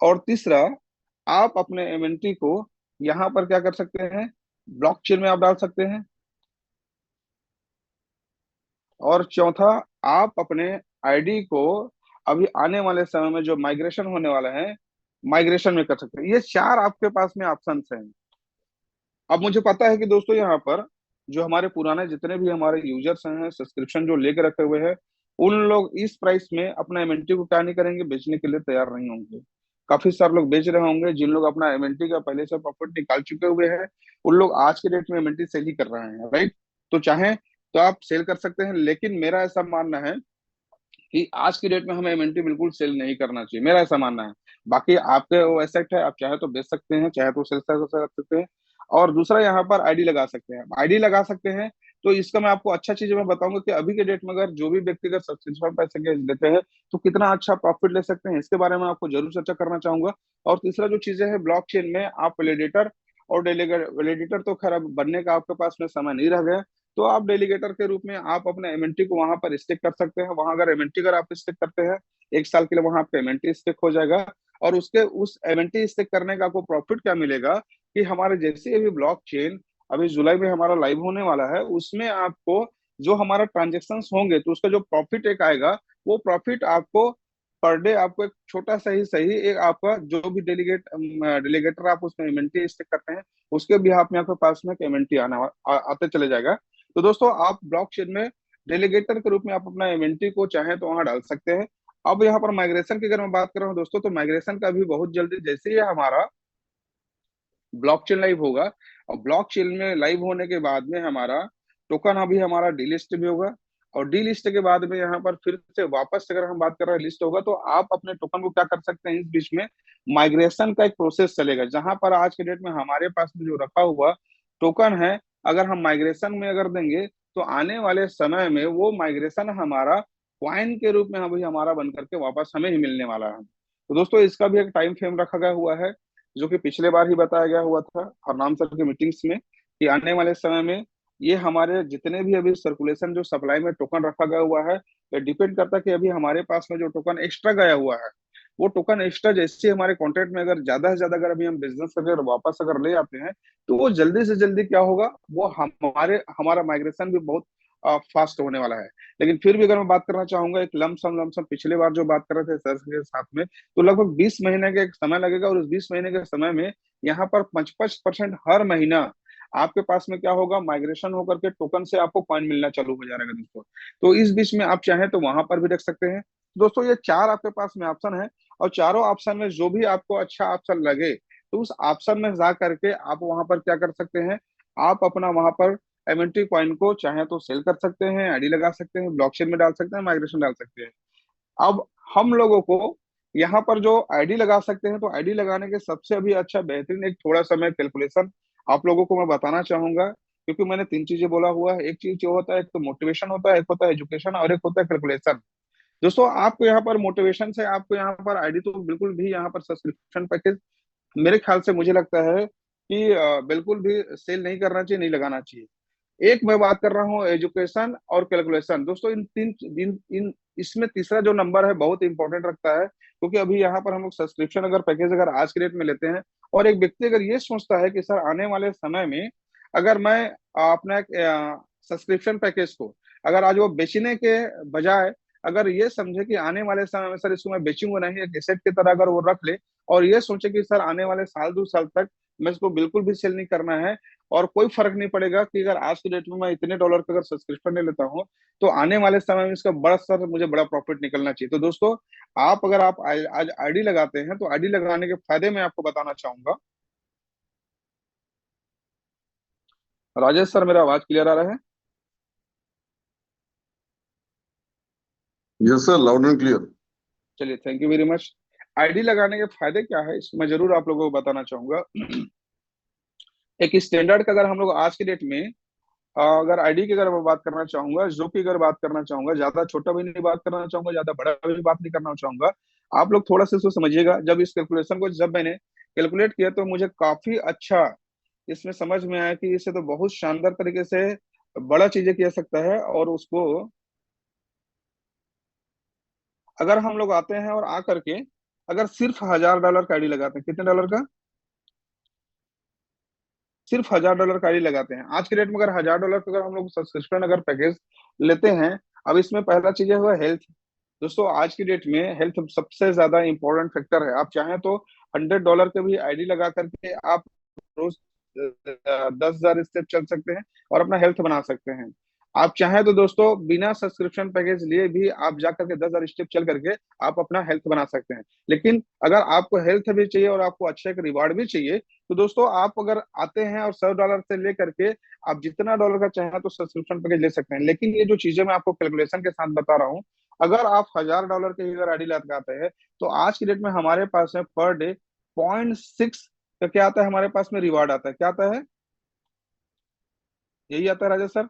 और तीसरा आप अपने एमएनटी को यहाँ पर क्या कर सकते हैं, ब्लॉकचेन में आप डाल सकते हैं, और चौथा आप अपने आईडी को अभी आने वाले समय में जो माइग्रेशन होने वाला है, माइग्रेशन में कर सकते हैं। ये चार आपके पास में ऑप्शंस हैं। अब मुझे पता है कि दोस्तों यहाँ पर जो हमारे पुराने जितने भी हमारे यूजर्स हैं, सब्सक्रिप्शन जो लेके रखे हुए हैं, उन लोग इस प्राइस में अपना एमएनटी को क्या नहीं करेंगे, बेचने के लिए तैयार नहीं होंगे। काफी सारे लोग बेच रहे होंगे, जिन लोग अपना एमएनटी का पहले से प्रॉफिट निकाल चुके हुए हैं, उन लोग आज के डेट में एमएनटी सेल ही कर रहे हैं, राइट? तो चाहे तो आप सेल कर सकते हैं, लेकिन मेरा ऐसा मानना है कि आज की डेट में हमें एमएनटी बिल्कुल सेल नहीं करना चाहिए, मेरा ऐसा मानना है। बाकी आपके वो एसेट है, आप चाहे तो बेच सकते हैं, चाहे तो सेल कर सकते हैं। और दूसरा यहाँ पर आईडी लगा सकते हैं, आईडी लगा सकते हैं। तो इसका मैं आपको अच्छा चीज मैं बताऊंगा कि अभी के डेट में अगर जो भी व्यक्ति अगर सब्सक्रिप्शन पैसे के लेते हैं, तो कितना अच्छा प्रॉफिट ले सकते हैं, इसके बारे में आपको जरूर चर्चा करना चाहूंगा। और तीसरा जो चीजें है, ब्लॉकचेन में आप वैलिडेटर और वैलिडेटर तो खैर अब बनने का आपके पास में समय नहीं रह गया, तो आप डेलीगेटर के रूप में आप अपने एमएनटी को वहां पर स्टिक कर सकते हैं। वहां अगर एमएनटी अगर आप स्टिक करते हैं 1 साल के लिए, वहां आपका एमएनटी स्टिक हो जाएगा। और उसके उस एमएनटी स्टिक करने का आपको प्रॉफिट क्या मिलेगा कि हमारे जैसे अभी ब्लॉक चेन अभी जुलाई में हमारा लाइव होने वाला है, उसमें आपको जो हमारा ट्रांजेक्शन होंगे तो उसका जो प्रॉफिट एक आएगा, वो प्रॉफिट आपको पर डे आपको एक छोटा सा ही सही एक आपका जो भी डेलीगेटर आप उसमें एमएनटी स्टिक करते हैं उसके भी आप में आपके पास में एमएनटी आते चले जाएगा। तो दोस्तों आप ब्लॉकचेन में डेलीगेटर के रूप में आप अपना एमएनटी को चाहें तो वहां डाल सकते हैं। अब यहाँ पर माइग्रेशन की अगर मैं बात कर रहा हूँ दोस्तों, तो माइग्रेशन का भी बहुत जल्दी जैसे ही हमारा ब्लॉकचेन लाइव होगा, और ब्लॉकचेन में लाइव होने के बाद में हमारा टोकन अभी हमारा डीलिस्ट भी होगा, और डीलिस्ट के बाद में यहाँ पर फिर से वापस अगर हम बात कर रहे हैं लिस्ट होगा, तो आप अपने टोकन को क्या कर सकते हैं, इस बीच में माइग्रेशन का एक प्रोसेस चलेगा, जहां पर आज के डेट में हमारे पास में जो रखा हुआ टोकन है, अगर हम माइग्रेशन में अगर देंगे तो आने वाले समय में वो माइग्रेशन हमारा क्वाइन के रूप में अभी हमारा बन करके वापस हमें ही मिलने वाला है। तो दोस्तों इसका भी एक टाइम फ्रेम रखा गया हुआ है, जो कि पिछले बार ही बताया गया हुआ था हरनाम सर के मीटिंग्स में, कि आने वाले समय में ये हमारे जितने भी अभी सर्कुलेशन जो सप्लाई में टोकन रखा गया हुआ है, ये डिपेंड करता है कि अभी हमारे पास में जो टोकन एक्स्ट्रा गया हुआ है, वो टोकन एक्स्ट्रा जैसे हमारे कॉन्ट्रैक्ट में अगर ज्यादा से ज्यादा अगर अभी हम बिजनेस अगर वापस अगर ले आते हैं, तो वो जल्दी से जल्दी क्या होगा, वो हमारा माइग्रेशन भी बहुत फास्ट होने वाला है। लेकिन फिर भी अगर मैं बात करना चाहूंगा एक लमसम पिछले बार जो बात कर रहे थे सर के साथ में, तो लगभग 20 महीने का एक समय लगेगा, और उस 20 महीने के समय में यहाँ पर 55% हर महीना आपके पास में क्या होगा, माइग्रेशन होकर के टोकन से आपको कॉइन मिलना चालू हो जाएगा दोस्तों। तो इस बीच में आप चाहें तो वहां पर भी रख सकते हैं दोस्तों। ये 4 आपके पास में ऑप्शन है, और चारों ऑप्शन में जो भी आपको अच्छा ऑप्शन लगे, तो उस ऑप्शन में जा करके आप वहां पर क्या कर सकते हैं, आप अपना वहां पर एमएनटी कॉइन को चाहे तो सेल कर सकते हैं, आईडी लगा सकते हैं, ब्लॉकचेन में डाल सकते हैं, माइग्रेशन डाल सकते हैं। अब हम लोगों को यहाँ पर जो आईडी लगा सकते हैं, तो आईडी लगाने के सबसे अभी अच्छा बेहतरीन एक थोड़ा सा मैं कैलकुलेशन आप लोगों को मैं बताना चाहूंगा, क्योंकि मैंने 3 चीजें बोला हुआ है। एक चीज जो होता है, एक तो मोटिवेशन होता है, एक होता है एजुकेशन, और एक होता है कैलकुलेशन। दोस्तों आपको यहाँ पर मोटिवेशन से आपको यहाँ पर आईडी तो बिल्कुल भी यहाँ पर सब्सक्रिप्शन पैकेज मेरे ख्याल से मुझे लगता है कि बिल्कुल भी सेल नहीं करना चाहिए, नहीं लगाना चाहिए। एक मैं बात कर रहा हूँ एजुकेशन और कैलकुलेशन दोस्तों, इन तीन दिन इन इसमें तीसरा जो नंबर है बहुत इंपॉर्टेंट रखता है, क्योंकि अभी यहाँ पर हम लोग सब्सक्रिप्शन अगर पैकेज अगर आज के डेट में लेते हैं, और एक व्यक्ति अगर ये सोचता है कि सर आने वाले समय में अगर मैं अपना सब्सक्रिप्शन पैकेज को अगर आज वो बेचने के बजाय अगर ये समझे कि आने वाले समय में सर इसको मैं बेचूंगा नहीं, एक एसेट की तरह अगर वो रख ले, और ये सोचे कि सर आने वाले साल 2 साल तक मैं इसको बिल्कुल भी सेल नहीं करना है, और कोई फर्क नहीं पड़ेगा कि अगर आज की डेट में मैं इतने डॉलर का अगर सब्सक्रिप्शन ले लेता हूँ, तो आने वाले समय में इसका बड़ा सर मुझे बड़ा प्रॉफिट निकलना चाहिए। तो दोस्तों आप अगर आप आज आईडी लगाते हैं, तो आईडी लगाने के फायदे मैं आपको बताना चाहूंगा। राजेश सर मेरा आवाज क्लियर आ रहा है? Yes sir, loud and clear. चलिए thank you very much. ID लगाने के फायदे क्या है इसको मैं जरूर आप लोगों को बताना चाहूंगा। एक स्टैंडर्ड का अगर हम लोग आज की डेट में अगर आईडी की अगर मैं बात करना चाहूंगा, जो की अगर बात करना चाहूंगा, ज्यादा छोटा भी नहीं बात करना चाहूंगा, ज्यादा बड़ा भी बात नहीं करना चाहूंगा। आप लोग थोड़ा सा इसको समझिएगा। जब इस कैलकुलेशन को जब मैंने कैलकुलेट किया, तो मुझे काफी अच्छा इसमें समझ में आया कि इससे तो बहुत शानदार तरीके से बड़ा चीजें किया सकता है। और उसको अगर हम लोग आते हैं और आ करके अगर सिर्फ $1000 का आईडी लगाते हैं, कितने डॉलर का, सिर्फ $1000 का आईडी लगाते हैं आज के डेट में, अगर $1000 का अगर हम लोग सब्सक्रिप्शन अगर पैकेज लेते हैं, अब इसमें पहला चीज है हुआ हेल्थ। दोस्तों आज की डेट में हेल्थ सबसे ज्यादा इंपॉर्टेंट फैक्टर है। आप चाहें तो $100 के भी आईडी लगा करके आप रोज 10,000 स्टेप चल सकते हैं और अपना हेल्थ बना सकते हैं। आप चाहें तो दोस्तों बिना सब्सक्रिप्शन पैकेज लिए भी आप जा करके 10,000 स्टेप चल करके आप अपना हेल्थ बना सकते हैं। लेकिन अगर आपको हेल्थ भी चाहिए और आपको अच्छा एक रिवार्ड भी चाहिए, तो दोस्तों आप अगर आते हैं और $100 से ले करके आप जितना डॉलर का चाहें तो सब्सक्रिप्शन पैकेज ले सकते हैं। लेकिन ये जो चीजें मैं आपको कैलकुलेशन के साथ बता रहा हूँ, अगर आप $1000 के अगर आईडी लगाते हैं, तो आज की डेट में हमारे पास में पर डे 0.6 का क्या आता है, हमारे पास में रिवार्ड आता है। क्या आता है? यही आता है Raja sir,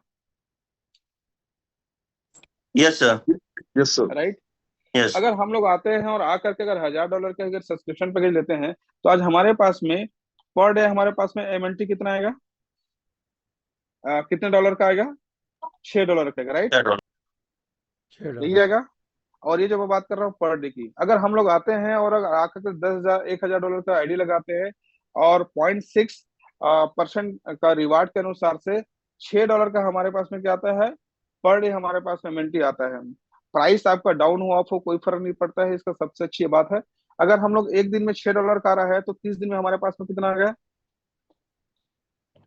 yes sir. Yes sir. Right? Yes. अगर हम लोग आते हैं और आकर के अगर $1000 के अगर सब्सक्रिप्शन पैकेज लेते हैं, तो आज हमारे पास में पर डे हमारे पास में एमएनटी कितना आएगा, कितने डॉलर का आएगा, $6 का आएगा, राइट, यही आएगा। और ये जो मैं बात कर रहा हूँ पर डे की, अगर हम लोग आते हैं और अगर आकर के 10,000 $1,000 का आईडी लगाते हैं और 0.6% का रिवार्ड के अनुसार से $6 का हमारे पास में क्या आता है, पर डे हमारे पास में एमएनटी आता है। प्राइस आपका डाउन हुआ ऑफ हो कोई फर्क नहीं पड़ता है, इसका सबसे अच्छी बात है। अगर हम लोग एक दिन में $6 का आ रहा है तो 30 दिन में हमारे पास में कितना आ गया,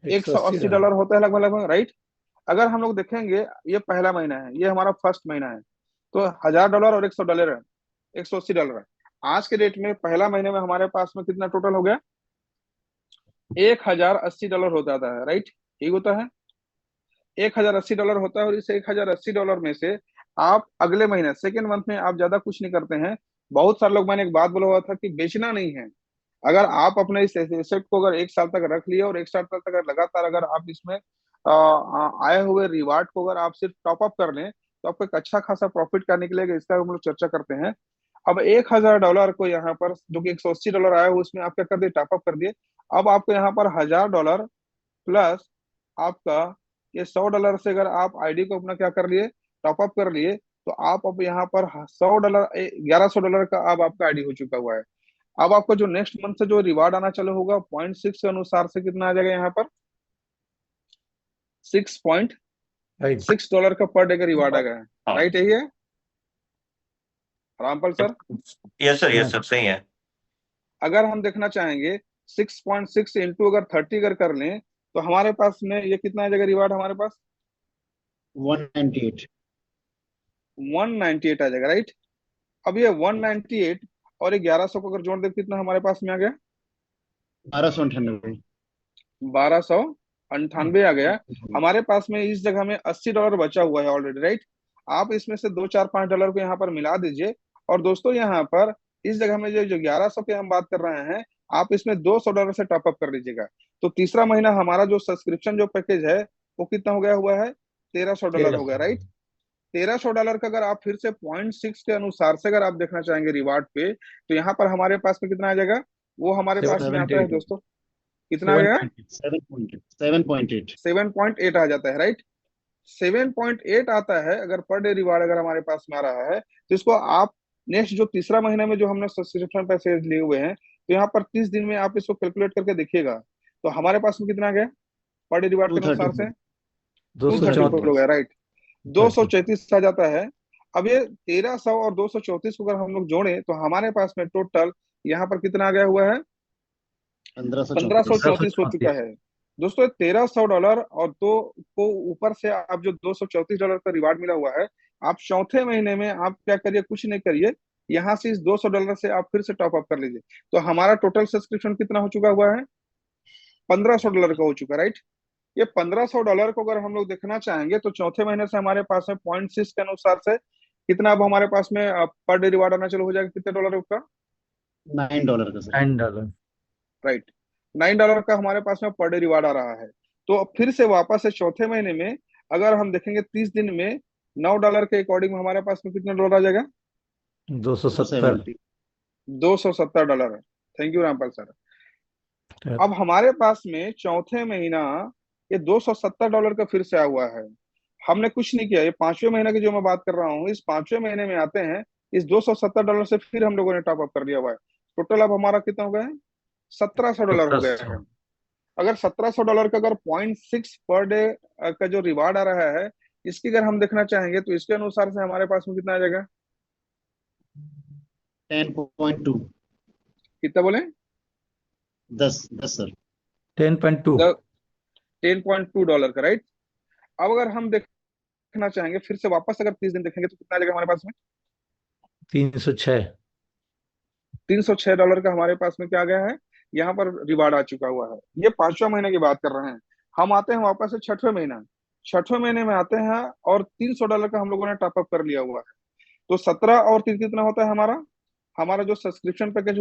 $180 होता है लगभग लगभग, राइट। अगर हम लोग देखेंगे, ये पहला महीना है, ये हमारा फर्स्ट महीना है, तो $1,000 और $100 है, $180 है। आज के डेट में पहला महीने में हमारे पास में कितना टोटल हो गया, $1,080 हो जाता है, राइट, ठीक होता है, $1,080 होता है। और इस $1,080 में से आप अगले महीने सेकेंड मंथ में आप ज्यादा कुछ नहीं करते हैं। बहुत सारे लोग, मैंने एक बात बोला हुआ था कि बेचना नहीं है। अगर आप अपने इस एसेट को अगर 1 साल तक रख लिए और 1 साल तक अगर लगातार अगर आप इसमें आए हुए रिवार्ड को अगर आप सिर्फ टॉप अप कर लें तो आपको एक अच्छा खासा प्रॉफिट क्या निकलेगा, इसका हम लोग चर्चा करते हैं। अब $1,000 को यहाँ पर जो कि $180 आया हो उसमें आप क्या कर दिए, टॉप अप कर दिए। अब आपको यहाँ पर $1,000 प्लस आपका ये $100 से अगर आप आईडी को अपना क्या कर लिए, टॉप अप कर लिए, तो आप अब यहाँ पर $100 $1,100 का अब आपका आईडी हो चुका हुआ है। अब आपको जो नेक्स्ट मंथ से जो रिवार्ड आना चालू होगा 0.6 के अनुसार से कितना आ जाएगा यहाँ पर, $6.6 का पर डे का रिवार्ड आ गया है, राइट, यही है रामपाल सर। यस सर सही है। अगर हम देखना चाहेंगे 6.6 इंटू अगर 30 अगर कर लें तो हमारे पास में ये कितना आ जाएगा रिवार्ड, हमारे पास 198 198 आ जाएगा, राइट। अब ये 198 और 1100 को अगर जोड़ दे कितना हमारे पास में आ गया, 1298 1298 आ गया हमारे पास में। इस जगह में $80 बचा हुआ है ऑलरेडी, राइट। आप इसमें से 2 4 5 डॉलर को यहाँ पर मिला दीजिए। और दोस्तों यहाँ पर इस जगह में जो जो 1100 के हम बात कर रहे हैं, आप इसमें $200 से टॉप अप कर लीजिएगा। तो तीसरा महीना हमारा जो सब्सक्रिप्शन जो पैकेज है वो कितना हो गया हुआ है, $1,300 हो गया, राइट। $1,300 का अगर आप फिर से 0.6 के अनुसार से अगर आप देखना चाहेंगे रिवार्ड पे, तो यहाँ पर हमारे पास में कितना आ जाएगा, वो हमारे पास में आता है दोस्तों, कितना आ जाएगा, 7.8 7.8 आ जाता है, राइट। 7.8 आता है अगर पर डे रिवार्ड अगर हमारे पास में आ रहा है, तो इसको आप नेक्स्ट जो तीसरा महीना में जो हमने सब्सक्रिप्शन पैसे लिए हुए हैं, तो यहाँ पर 30 दिन में आप इसको कैलकुलेट करके देखिएगा तो हमारे पास में कितना आ गया पर डे रिवार्ड के अनुसार से 234 हो गया, राइट, 234 आ जाता है। अब ये 1,300 और 234 को अगर हम लोग जोड़े तो हमारे पास में टोटल यहाँ पर कितना आ गया हुआ है, 1534 हो चुका है दोस्तों। $1,300 और दो को ऊपर से आप जो $234 का रिवार्ड मिला हुआ है, आप चौथे महीने में आप क्या करिए, कुछ नहीं करिए, यहाँ से इस $200 से आप फिर से टॉप अप कर लीजिए, तो हमारा टोटल सब्सक्रिप्शन कितना हो चुका हुआ है, $1,500 का हो चुका, राइट। ये $1,500 को अगर हम लोग देखना चाहेंगे तो चौथे महीने से हमारे पास में 0.6 के अनुसार से कितना अब हमारे पास में पर डे रिवार्ड आना चालू हो जाएगा, कितने डॉलर का, $9 का सर, $9 राइट, $9 का हमारे पास में पर डे रिवार्ड आ रहा है। तो अब फिर से वापस से चौथे महीने में अगर हम देखेंगे 30 दिन में $9 के अकॉर्डिंग हमारे पास में कितना डॉलर आ जाएगा, 270 $270। Thank you Rampal sir. अब हमारे पास में चौथे महीना ये $270 का फिर से आया हुआ है। हमने कुछ नहीं किया, ये पांचवें महीने की जो मैं बात कर रहा हूँ, इस पांचवें महीने में आते हैं, इस $270 से फिर हम लोगों ने टॉप अप कर दिया हुआ है। टोटल अब हमारा कितना हो गया है, $1,700 हो गया है। अगर $1,700 का अगर 0.6 पर डे का जो रिवार्ड आ रहा है, इसकी अगर हम देखना चाहेंगे तो इसके अनुसार से हमारे पास में कितना आ जाएगा, 10.2 कितना बोले, 10 सर, 10.2 $10.2 का, राइट। अब अगर हम देखना चाहेंगे फिर से वापस अगर 30 दिन देखेंगे तो कितना आ जाएगा हमारे पास में, 306 $306 का हमारे पास में क्या आ गया है, यहाँ पर रिवार्ड आ चुका हुआ है। ये पांचवा महीने की बात कर रहे हैं। हम आते हैं वापस से छठवें महीना, छठवें महीने में आते हैं और $300 का हम लोगों ने टॉप अप कर लिया हुआ है। तो 17 और 3 कितना होता है हमारा, हमारा जो सब्सक्रिप्शन पैकेज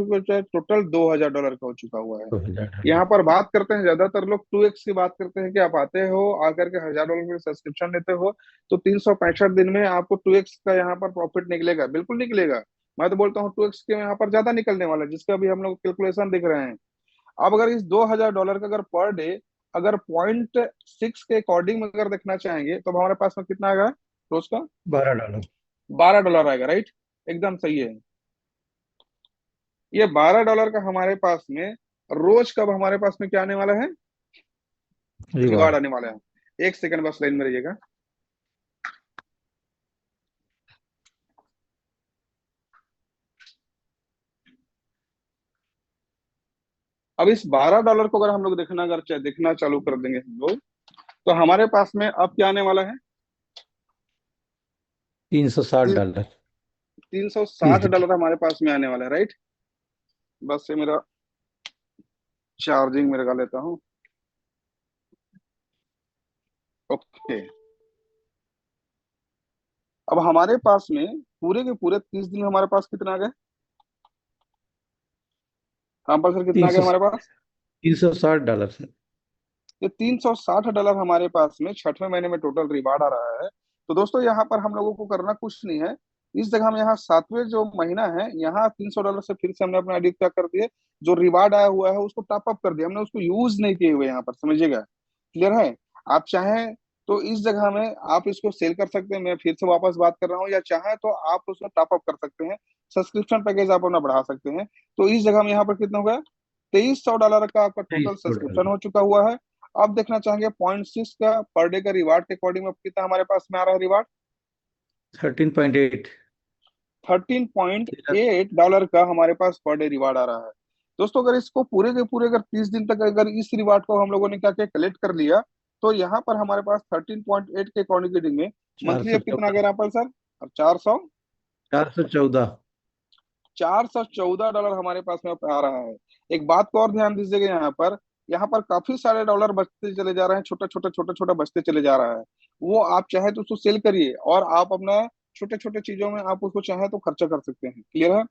टोटल $2,000 का हो चुका हुआ है। 2000 यहाँ पर बात करते हैं, ज्यादातर लोग 2x की बात करते हैं कि आप आते हो आकर के $1,000 का सब्सक्रिप्शन लेते हो तो 365 दिन में आपको 2x का यहाँ पर प्रॉफिट निकलेगा, बिल्कुल निकलेगा। मैं तो बोलता हूँ 2x के यहाँ पर ज्यादा निकलने वाला है, जिसका भी हम लोग कैलकुलेशन देख रहे हैं। अब अगर इस $2000 का अगर पर डे अगर 0.6 के अकॉर्डिंग अगर देखना चाहेंगे तो हमारे पास में कितना आएगा रोज का? $12। $12 आएगा, राइट? एकदम सही है। ये $12 का हमारे पास में रोज कब हमारे पास में क्या आने वाला है? Reward reward. आने वाला है। एक सेकंड बस लाइन में रहिएगा। अब इस $12 को अगर हम लोग देखना चालू कर देंगे हम लोग, तो हमारे पास में अब क्या आने वाला है? $360। $360 हमारे पास में आने वाला है, राइट? बस से मेरा चार्जिंग में लगा लेता हूँ। ओके, अब हमारे पास में पूरे के पूरे 30 दिन में हमारे पास कितना आ गया रामपाल सर? कितना तीन आ सौ गया हमारे पास? $360 से। ये $360 हमारे पास में छठवें महीने में टोटल रिवार्ड आ रहा है। तो दोस्तों यहाँ पर हम लोगों को करना कुछ नहीं है। इस जगह हम यहाँ सातवें जो महीना है यहाँ $300 से फिर से हमने अपना आईडी क्या कर दिए, जो रिवार्ड आया हुआ है उसको टॉप अप कर दिया हमने, उसको यूज नहीं किए हुए यहाँ पर, समझिएगा? क्लियर है? आप चाहें तो इस जगह में आप इसको सेल कर सकते हैं, मैं फिर से वापस बात कर रहा हूँ, या चाहे तो आप उसमें टॉप अप कर सकते हैं, सब्सक्रिप्शन पैकेज आप अपना बढ़ा सकते हैं। तो इस जगह में यहाँ पर कितना होगा? $2300 का आपका टोटल सब्सक्रिप्शन $2300। हो चुका हुआ है। अब देखना चाहेंगे 0.6 का पर डे का रिवार्ड के अकॉर्डिंग में कितना हमारे पास में आ रहा है रिवार्ड? 13.8। $13.8 का हमारे पास पर डे रिवार्ड आ रहा है। दोस्तों अगर इसको पूरे के पूरे अगर 30 दिन तक अगर इस रिवार्ड को हम लोगों ने क्या क्या कलेक्ट कर लिया, तो यहाँ पर हमारे पास 13.8 के अकॉर्डिंग में मंथली अब कितना आ 414। गया रामपाल सर? अब 400 414। $414 हमारे पास में आ रहा है। एक बात को और ध्यान दीजिएगा, यहाँ पर काफी सारे डॉलर बचते चले जा रहे हैं, छोटा छोटा बचते चले जा रहा है। वो आप चाहे तो उसको सेल करिए और आप अपना छोटे छोटे चीजों में आप उसको चाहे तो खर्चा कर सकते हैं। क्लियर है?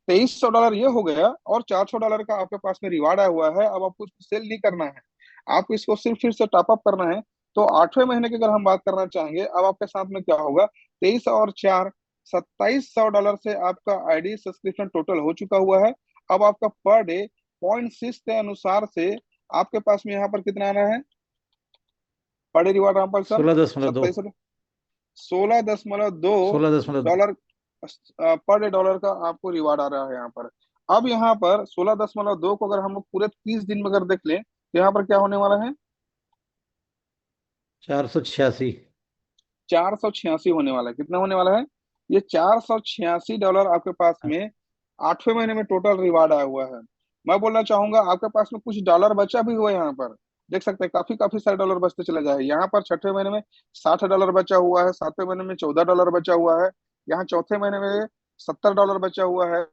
$2300 ये हो गया और $400 का आपके पास में रिवार्ड आया हुआ है। अब आपको इसको सेल नहीं करना है, आपको इसको सिर्फ फिर से टॉप अप करना है। तो 8वें महीने की अगर हम बात करना चाहेंगे, अब आपके साथ में क्या होगा? 23 और 4 $2700 से आपका आईडी सब्सक्रिप्शन टोटल हो चुका हुआ है। अब आपका पर डे 0.6 के अनुसार से आपके पास में यहाँ पर कितना आना है per day reward Rampal sir? 16.2। 27 16.2 16.2। Dollar per day dollar का आपको रिवार्ड आ रहा है यहाँ पर। अब यहाँ पर 16.2 को अगर हम लोग पूरे 30 दिन में अगर देख लें तो यहाँ पर क्या होने वाला है? 486। 486 होने वाला है। कितना होने वाला है? ये $486 आपके पास में 8वें महीने में टोटल रिवार्ड आया हुआ है। मैं बोलना चाहूंगा आपके पास में कुछ डॉलर बचा भी हुआ है यहाँ पर, देख सकते हैं काफी काफी सारे डॉलर बचते चले जाए। यहाँ पर छठवें महीने में $60 बचा हुआ है, सातवें महीने में $14 बचा हुआ है, यहाँ चौथे महीने में $70 बचा हुआ है,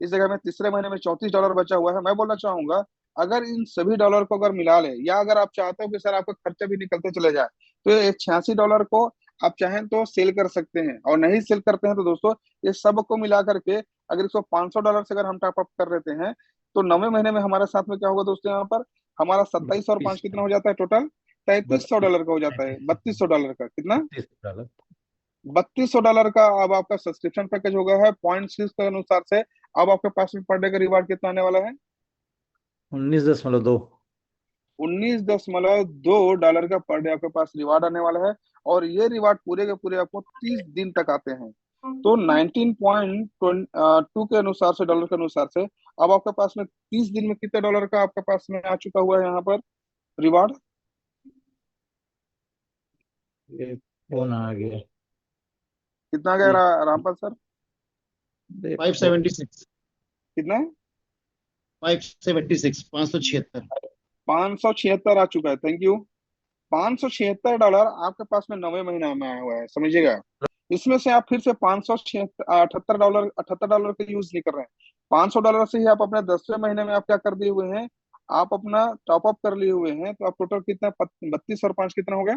इस जगह में तीसरे महीने में $34 बचा हुआ है। मैं बोलना चाहूंगा अगर इन सभी डॉलर को अगर मिला ले, या अगर आप चाहते हो कि सर आपका खर्चा भी निकलते चले जाए, तो ये $86 को आप चाहें तो सेल कर सकते हैं, और नहीं सेल करते हैं तो दोस्तों ये सब को मिला करके अगर इसको $500 से अगर हम टॉप अप कर लेते हैं, तो 9वें महीने में हमारे साथ में क्या होगा दोस्तों? यहाँ पर हमारा 27 और 5 कितना हो जाता है टोटल? $3300 का हो जाता है। $3200 का कितना? $32। $3200 का अब आपका सब्सक्रिप्शन पैकेज होगा है 0.6 के अनुसार से। अब आपके पास में पर डे का रिवार्ड कितना आने वाला है? 19.2। $19.2 का पर डे आपके पास रिवार्ड आने वाला है, और ये रिवार्ड पूरे के पूरे आपको 30 दिन तक आते हैं। तो 19.2 के अनुसार से, डॉलर के अनुसार से, अब आपके पास में 30 दिन में कितने डॉलर का आपके पास में आ चुका हुआ है यहाँ पर रिवार्ड? ये फोन आ गया। कितना गया रामपाल सर? 576। कितना? 576 576। 576 आ चुका है। Thank you. $576 आपके पास में 9वें महीना में आया हुआ है, समझिएगा? इसमें से आप फिर से $578 का यूज नहीं कर रहे हैं। $500 से ही आप अपने 10वें महीने में आप क्या कर दिए हुए हैं? आप अपना टॉप अप कर लिए हुए हैं। तो आप टोटल कितना, 32 और 5 कितना हो गया?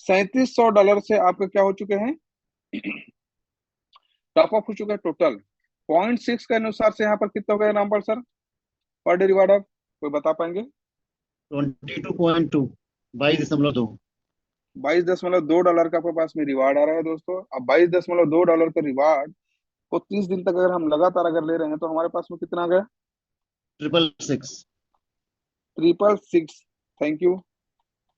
$3700 से आपके क्या हो चुके हैं? टॉप अप हो चुका है टोटल। 0.6 के अनुसार से यहाँ पर कितना हो गया Rampal sir per day reward? आप कोई बता पाएंगे? 22.2। 22.2। $22.2 का आपके पास में रिवार्ड आ रहा है दोस्तों। अब $22.2 का रिवार्ड को 30 दिन तक अगर हम लगातार अगर ले रहे हैं तो हमारे पास में कितना आ गया? 666। 666, थैंक यू।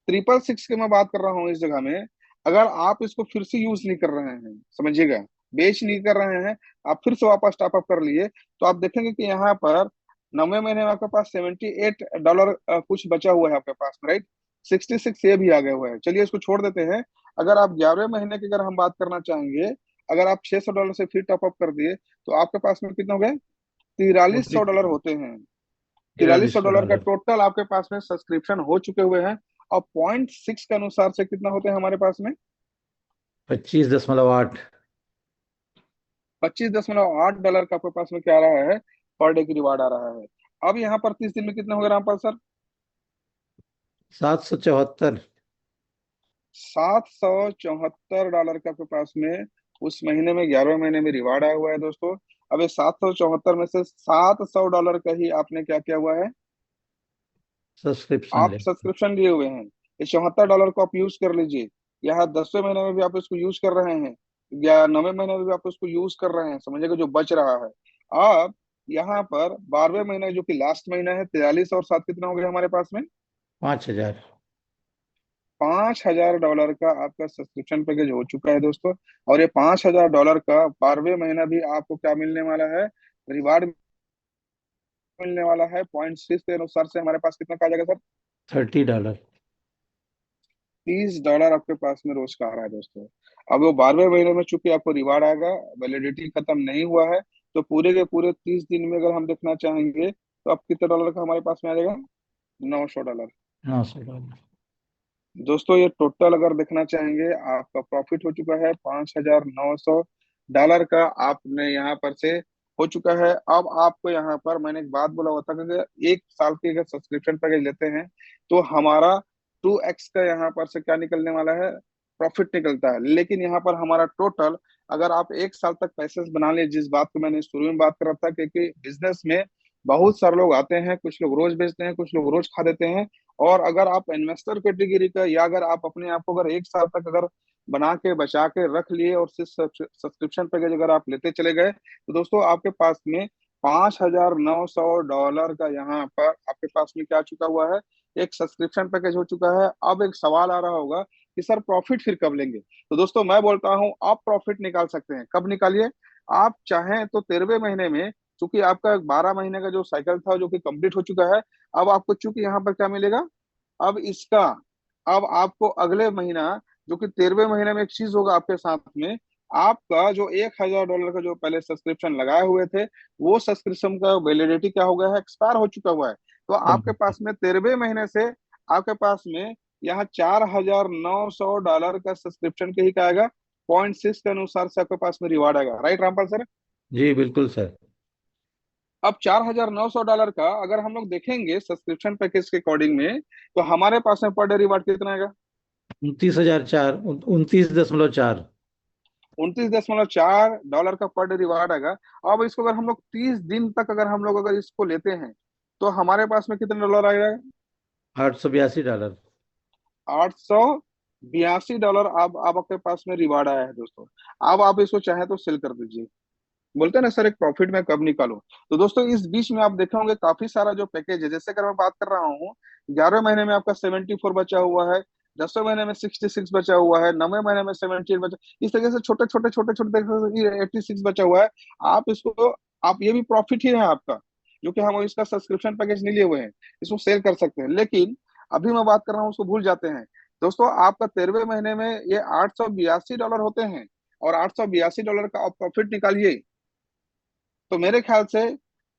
666 की मैं बात कर रहा हूँ इस जगह में। अगर आप इसको फिर से यूज नहीं कर रहे हैं, समझिएगा, बेच नहीं कर रहे हैं, आप फिर से वापस टॉप अप कर लिए, तो आप देखेंगे कि यहाँ पर 9वें महीने में आपके पास $78 कुछ बचा हुआ है आपके पास में, राइट। 66 ये भी आ गया हुआ है, चलिए इसको छोड़ देते हैं। अगर आप 11वें महीने की अगर हम बात करना चाहेंगे, अगर आप $600 से फिर टॉप अप कर दिए, तो आपके पास में कितने हो गए? $4300 होते हैं। $4300 का $4300। टोटल आपके पास में सब्सक्रिप्शन हो चुके हुए हैं। और 0.6 के अनुसार से कितना होते हैं हमारे पास में? 25.8। $25.8 का आपके पास में क्या आ रहा है? पर डे की रिवार्ड आ रहा है। अब यहाँ पर 30 दिन में कितना होगा रामपाल सर? 774। $774 का आपके पास में उस महीने में 11वें महीने में रिवार्ड आया हुआ है दोस्तों। अब ये 774 में से $700 का ही आपने क्या किया हुआ है? सब्सक्रिप्शन आप ले। सब्सक्रिप्शन लिए हुए हैं। ये $74 को आप यूज कर लीजिए। यहाँ 10वें महीने में भी आप इसको यूज कर रहे हैं, या 9वें महीने में भी आप उसको यूज कर रहे हैं, समझिएगा जो बच रहा है। अब यहाँ पर 12वें महीने जो कि लास्ट महीना है, 43 और 7 कितना हो गया हमारे पास में? 5000। $5000 का आपका सब्सक्रिप्शन पैकेज हो चुका है दोस्तों। और ये $5000 का 12वें महीना भी आपको क्या मिलने वाला है? रिवार्ड मिलने वाला है। 0.6 के अनुसार से हमारे पास कितना का आ जाएगा सर? $30। $30 आपके पास में रोज का आ रहा है दोस्तों। अब वो 12वें महीने में चूंकि आपको रिवार्ड आएगा, वैलिडिटी खत्म नहीं हुआ है, तो पूरे के पूरे 30 दिन में अगर हम देखना चाहेंगे, तो आप कितने डॉलर का हमारे पास में आ जाएगा? $900। $900। दोस्तों ये टोटल अगर देखना चाहेंगे, आपका प्रॉफिट हो चुका है $5900 का, आपने यहाँ पर से हो चुका है। अब आपको यहाँ पर मैंने एक बात बोला हुआ था कि 1 साल की अगर सब्सक्रिप्शन पैकेज लेते हैं, तो हमारा 2x का यहाँ पर से क्या निकलने वाला है? प्रॉफिट निकलता है। लेकिन यहाँ पर हमारा टोटल, अगर आप 1 साल तक पैसेस बना लिए, जिस बात को मैंने शुरू में बात कर रहा था, क्योंकि बिजनेस में बहुत सारे लोग आते हैं, कुछ लोग रोज बेचते हैं, कुछ लोग रोज खा देते हैं। और अगर आप इन्वेस्टर कैटेगरी का, या अगर आप अपने आप को अगर 1 साल तक अगर बना के बचा के रख लिए और सिर्फ सब्सक्रिप्शन पैकेज अगर आप लेते चले गए, तो दोस्तों आपके पास में $5900 का यहाँ पर आपके पास में क्या आ चुका हुआ है? एक सब्सक्रिप्शन पैकेज हो चुका है। अब एक सवाल आ रहा होगा कि सर प्रॉफिट फिर कब लेंगे? तो दोस्तों मैं बोलता हूँ, आप प्रॉफिट निकाल सकते हैं। कब निकालिए? आप चाहें तो 13वें महीने में, चूंकि आपका 12 महीने का जो साइकिल था जो कि कंप्लीट हो चुका है, अब आपको चूंकि यहाँ पर क्या मिलेगा? अब इसका, अब आपको अगले महीना, जो कि 13वें महीने में, एक चीज होगा आपके साथ में, आपका जो $1000 का जो पहले सब्सक्रिप्शन लगाए हुए थे, वो सब्सक्रिप्शन का वैलिडिटी क्या हो गया है? एक्सपायर हो चुका हुआ है। तो आपके पास में 13वें महीने से आपके पास में यहाँ $4900 का सब्सक्रिप्शन के ही क्या आएगा? 0.6 के अनुसार से आपके पास में रिवार्ड आएगा, राइट रामपाल सर? जी बिल्कुल सर। अब $4900 का अगर हम लोग देखेंगे सब्सक्रिप्शन पैकेज के अकॉर्डिंग में, तो हमारे पास में पर डे रिवार्ड कितना आएगा? 29,400 29.4। $29.4 का पर डे रिवार्ड आएगा। अब इसको अगर हम लोग 30 दिन तक अगर हम लोग अगर इसको लेते हैं, तो हमारे पास में कितने डॉलर आएगा? $882। $882 अब आपके पास में रिवार्ड आया है दोस्तों। अब आप इसको चाहे तो सेल कर दीजिए। बोलते हैं ना सर, एक प्रॉफिट में कब निकालो। तो दोस्तों इस बीच में आप देखे होंगे काफी सारा जो पैकेज है, जैसे अगर मैं बात कर रहा हूँ, 11वें महीने में आपका 74 बचा हुआ है, 10वें महीने में 66 बचा हुआ है, 9वें महीने में 78 बचा, इस तरीके से छोटे छोटे छोटे छोटे 86 बचा हुआ है। आप इसको, आप ये भी प्रॉफिट ही है आपका, जो कि हम इसका सब्सक्रिप्शन पैकेज नहीं लिए हुए हैं, इसको सेल कर सकते हैं। लेकिन अभी मैं बात कर रहा हूँ, उसको भूल जाते हैं दोस्तों। आपका 13वें महीने में ये $882 होते हैं, और $882 का आप प्रॉफिट निकालिए, तो मेरे ख्याल से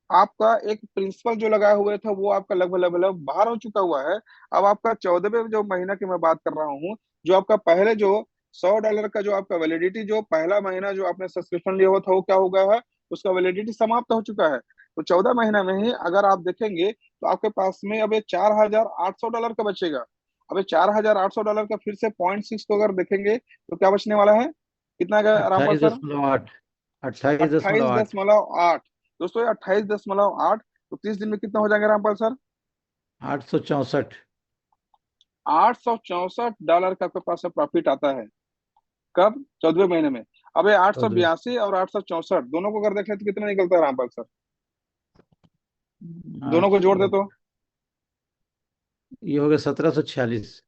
आपका एक प्रिंसिपल जो लगाए हुए था, वो आपका लगभग लगभग बाहर हो चुका हुआ है। अब आपका 14वें जो महीना की मैं बात कर रहा हूँ, जो आपका पहले जो $100 का जो आपका वैलिडिटी, जो पहला महीना जो आपने सब्सक्रिप्शन लिया हुआ था, वो क्या हो गया है? उसका वैलिडिटी समाप्त हो चुका है। तो 14 महीना में ही अगर आप देखेंगे, तो आपके पास में अब ये $4800 का बचेगा। अब ये $4800 का फिर से 0.6 को अगर देखेंगे, तो क्या बचने वाला है? कितना का रामपाल अट्ठाईस सर? दशमलव आठ 28.8। 28.8। दोस्तों ये 28.8, तो 30 दिन में कितना हो जाएगा रामपाल सर? 864। $864 का आपके पास में प्रॉफिट आता है। कब? 14वें महीने में। अब ये 14। 882 और 864 दोनों को अगर देखें, तो कितना निकलता है रामपाल सर? दोनों को जोड़ दे तो ये हो गया 1746।